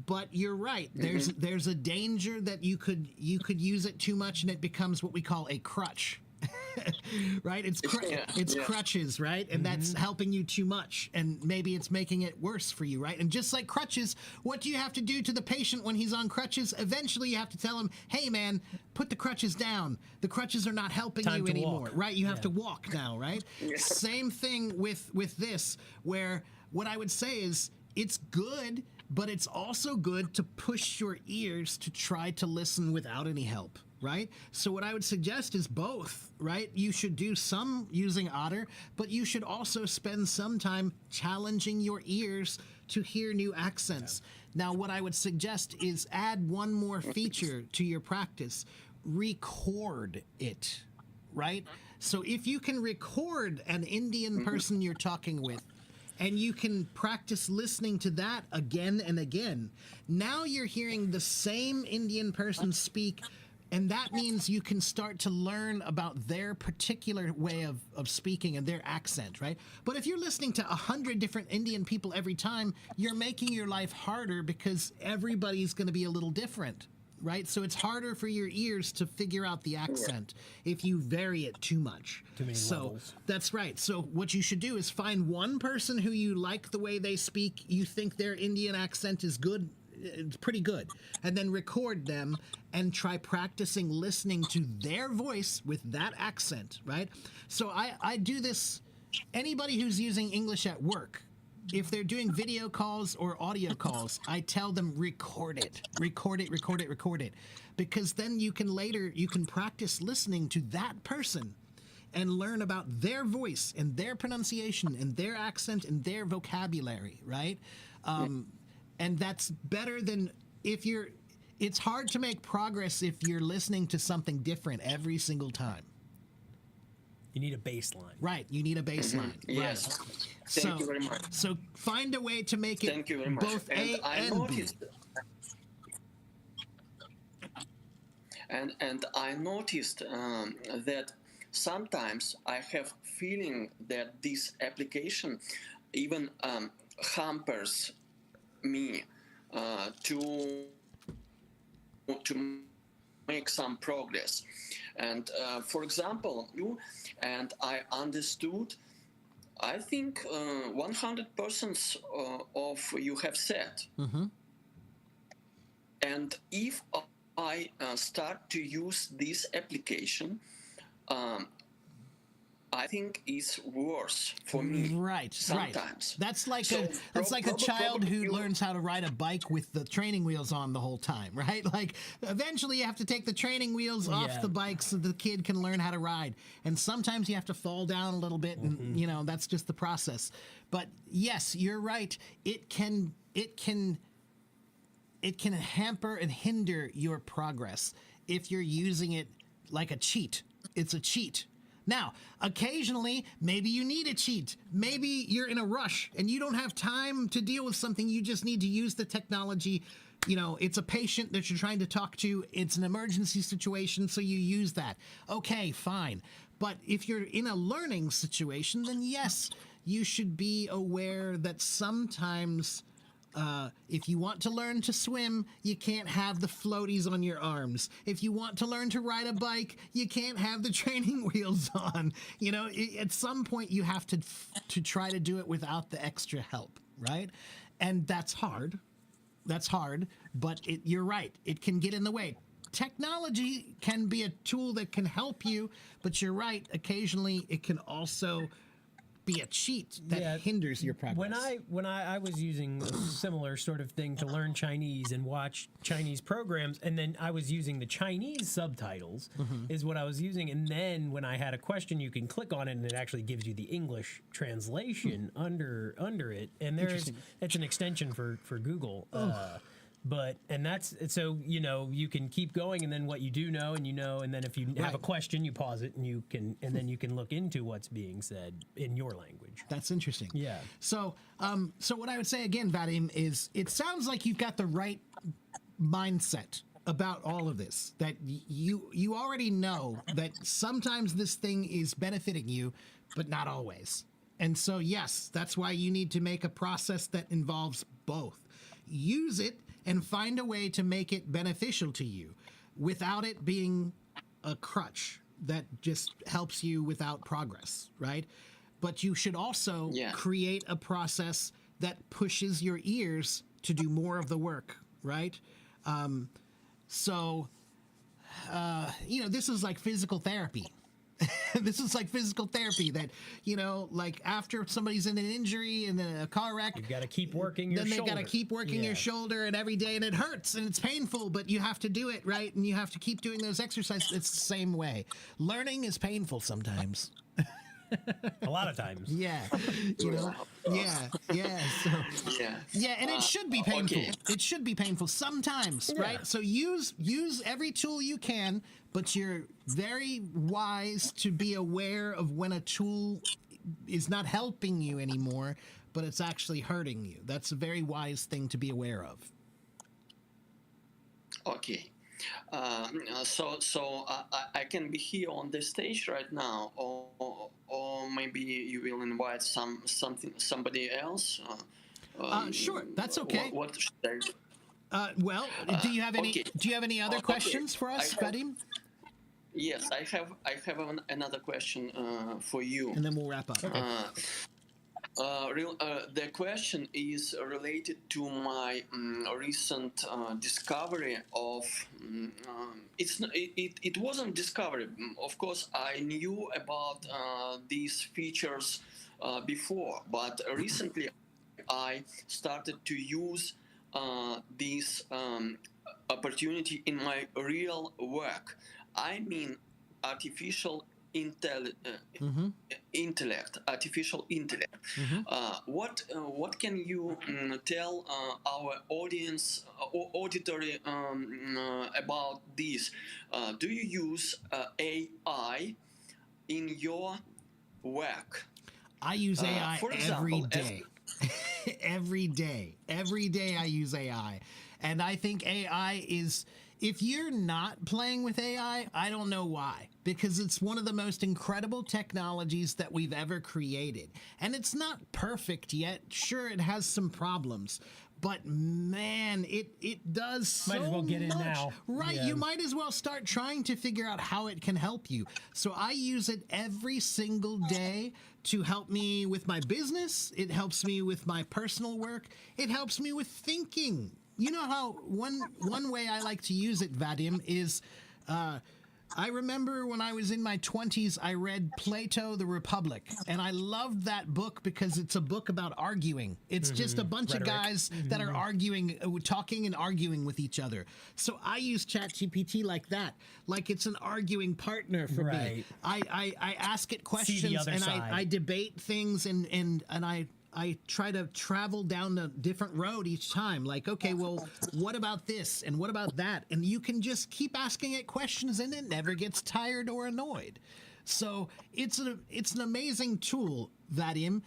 But you're right. There's a danger that you could use it too much and it becomes what we call a crutch. Right? It's crutches, right? And that's helping you too much, and maybe it's making it worse for you, right? And just like crutches, what do you have to do to the patient when he's on crutches? Eventually you have to tell him, hey man, put the crutches down. The crutches are not helping Time you to anymore, walk. right? You have to walk now, right? Same thing with this, where what I would say is it's good, but it's also good to push your ears to try to listen without any help, right? So what I would suggest is both, right? You should do some using Otter, but you should also spend some time challenging your ears to hear new accents. Now, what I would suggest is add one more feature to your practice. Record it, right? So if you can record an Indian person you're talking with, and you can practice listening to that again and again, now you're hearing the same Indian person speak, and that means you can start to learn about their particular way of speaking and their accent, right? But if you're listening to 100 different Indian people every time, you're making your life harder because everybody's going to be a little different, right? So it's harder for your ears to figure out the accent if you vary it too much. Too many so levels. that's right. So what you should do is find one person who you like the way they speak, you think their Indian accent is good, it's pretty good, and then record them and try practicing listening to their voice with that accent, right? So I do this, anybody who's using English at work, if they're doing video calls or audio calls, I tell them record it, because then you can practice listening to that person and learn about their voice and their pronunciation and their accent and their vocabulary, right? And that's better than it's hard to make progress if you're listening to something different every single time. You need a baseline. Right, you need a baseline. Yes. Right. Thank you very much. So find a way to make it Thank you very much. both And A I and B. noticed, and I noticed that sometimes I have feeling that this application even hampers me to make some progress. And for example, I understood, I think 100% of you have said. Mm-hmm. And if I start to use this application, I think it's worse for me. Right, sometimes. right. That's like So a child probably who you- learns how to ride a bike with the training wheels on the whole time, right? Like eventually you have to take the training wheels off Yeah. the bike so the kid can learn how to ride. And sometimes you have to fall down a little bit, and you know that's just the process. But yes, you're right. It can hamper and hinder your progress if you're using it like a cheat. It's a cheat. Now, occasionally, maybe you need a cheat. Maybe you're in a rush and you don't have time to deal with something. You just need to use the technology. You know, it's a patient that you're trying to talk to. It's an emergency situation, so you use that. Okay, fine. But if you're in a learning situation, then yes, you should be aware that sometimes if you want to learn to swim, you can't have the floaties on your arms. If you want to learn to ride a bike, you can't have the training wheels on. You know, at some point you have to try to do it without the extra help, right? And that's hard. That's hard, but you're right. It can get in the way. Technology can be a tool that can help you, but you're right. Occasionally, it can also be a cheat that Yeah. hinders your progress. When I was using a similar sort of thing to learn Chinese and watch Chinese programs, and then I was using the Chinese subtitles is what I was using, and then when I had a question, you can click on it and it actually gives you the English translation under it, and it's an extension for Google. That's so you can keep going, and then what you do know, and then if you have a Right. question, you pause it and then you can look into what's being said in your language. That's interesting. Yeah. So, what I would say again, Vadim, is it sounds like you've got the right mindset about all of this. That you already know that sometimes this thing is benefiting you, but not always. And so, yes, that's why you need to make a process that involves both. Use it and find a way to make it beneficial to you without it being a crutch that just helps you without progress, right? But you should also Yeah. create a process that pushes your ears to do more of the work, right? This is like physical therapy. This is like physical therapy that, like after somebody's in an injury and a car wreck, You got to keep working your then they shoulder. got to keep working Yeah. your shoulder and every day, and it hurts and it's painful, but you have to do it, right? And you have to keep doing those exercises. It's the same way. Learning is painful sometimes. A lot of times. Yeah. Yeah. So, Yeah. yeah, and it should be painful. Okay. It should be painful sometimes, right? So use every tool you can, but you're very wise to be aware of when a tool is not helping you anymore, but it's actually hurting you. That's a very wise thing to be aware of. Okay. I can be here on the stage right now, or maybe you will invite somebody else. Sure, that's okay. What should I? Do you have any okay. do you have any other Okay. questions for us, I have- Vadim? Yes, I have another question for you. And then we'll wrap up. The question is related to my recent discovery of. It wasn't discovery. Of course, I knew about these features before, but recently I started to use this opportunity in my real work. I mean, artificial intellect, artificial intellect. What can you tell our audience or auditory about this? Do you use AI in your work? I use AI for every example, day. Every day I use AI. And I think AI is, if you're not playing with AI, I don't know why. Because it's one of the most incredible technologies that we've ever created. And it's not perfect yet. Sure, it has some problems. But man, it does so Might as well get in much. now. Right, Yeah. you might as well start trying to figure out how it can help you. So I use it every single day to help me with my business. It helps me with my personal work. It helps me with thinking. You know how one way I like to use it, Vadim, is I remember when I was in my 20s, I read Plato, The Republic, and I loved that book because it's a book about arguing. It's just a bunch of Rhetoric. guys that are arguing, talking and arguing with each other. So I use ChatGPT like that, like it's an arguing partner for me. Right. I ask it questions other and side. I debate things and I try to travel down a different road each time. Like, okay, well, what about this? And what about that? And you can just keep asking it questions and it never gets tired or annoyed. So it's an amazing tool, Vadim.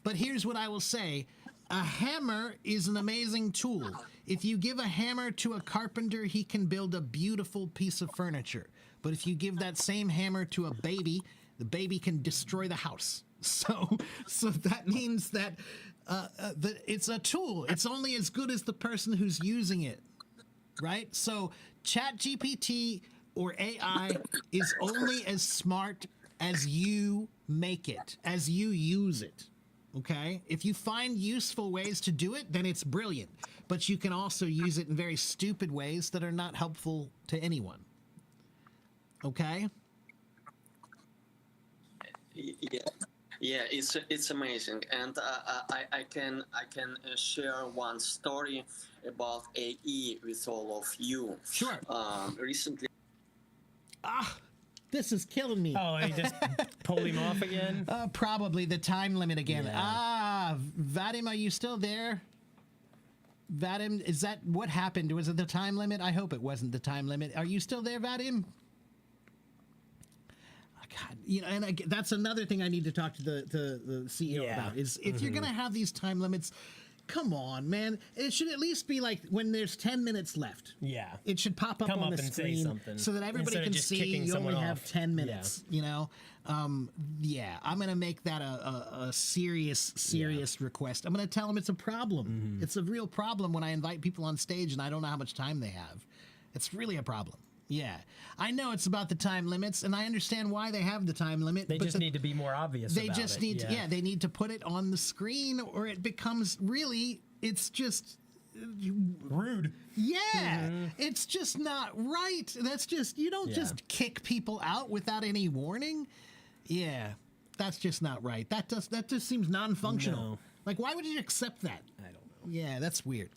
But here's what I will say. A hammer is an amazing tool. If you give a hammer to a carpenter, he can build a beautiful piece of furniture. But if you give that same hammer to a baby, the baby can destroy the house. So that means that it's a tool. It's only as good as the person who's using it, right? So ChatGPT or AI is only as smart as you make it, as you use it. Okay? If you find useful ways to do it, then it's brilliant. But you can also use it in very stupid ways that are not helpful to anyone. Okay? Yeah, it's amazing, and I can share one story about AE with all of you. Sure. Recently, This is killing me. Oh, I just pulled him off again. Probably the time limit again. Yeah. Vadim, are you still there? Vadim, is that what happened? Was it the time limit? I hope it wasn't the time limit. Are you still there, Vadim? God, and that's another thing I need to talk to the CEO Yeah. about. Is if you're gonna have these time limits, come on, man. It should at least be like when there's 10 minutes left. Yeah. It should pop up Come on up the and say screen something so that everybody instead of can just see kicking you only someone have off. 10 minutes. Yeah, I'm gonna make that a serious request. I'm gonna tell them it's a problem. It's a real problem when I invite people on stage and I don't know how much time they have. It's really a problem. Yeah, I know it's about the time limits, and I understand why they have the time limit. They just need to be more obvious They about just it. need to, they need to put it on the screen, or it becomes really, it's just rude. yeah, it's just not right. That's just, you don't just kick people out without any warning. Yeah, that's just not right. That just seems non-functional. No. Like, why would you accept that? I don't know. Yeah, that's weird.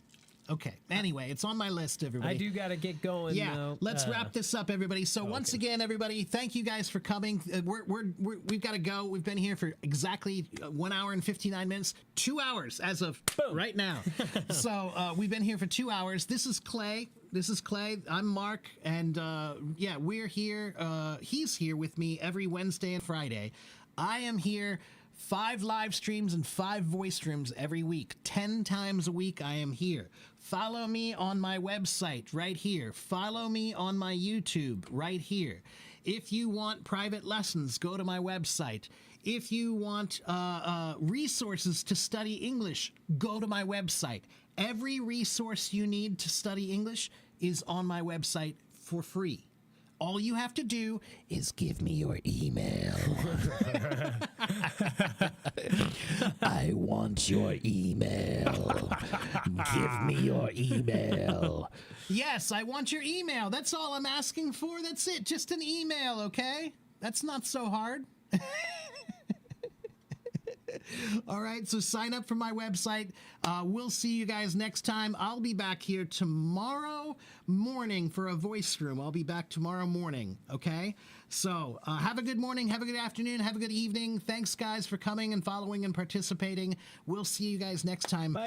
Okay. Anyway, it's on my list, everybody. I do got to get going. Yeah, though. let's wrap this up, everybody. So once again, everybody, thank you guys for coming. We've got to go. We've been here for exactly 1 hour and 59 minutes, 2 hours as of right now. So we've been here for 2 hours. This is Clay. I'm Mark, and we're here. He's here with me every Wednesday and Friday. I am here 5 live streams and 5 voice streams every week. 10 times a week I am here. Follow me on my website right here. Follow me on my YouTube right here. If you want private lessons, go to my website. If you want resources to study English, go to my website. Every resource you need to study English is on my website for free. All you have to do is give me your email. I want your email. Give me your email. Yes, I want your email. That's all I'm asking for. That's it. Just an email, okay? That's not so hard. All right, so sign up for my website. We'll see you guys next time. I'll be back here tomorrow morning for a voice room. I'll be back tomorrow morning, okay? So have a good morning, have a good afternoon, have a good evening. Thanks, guys, for coming and following and participating. We'll see you guys next time. Bye.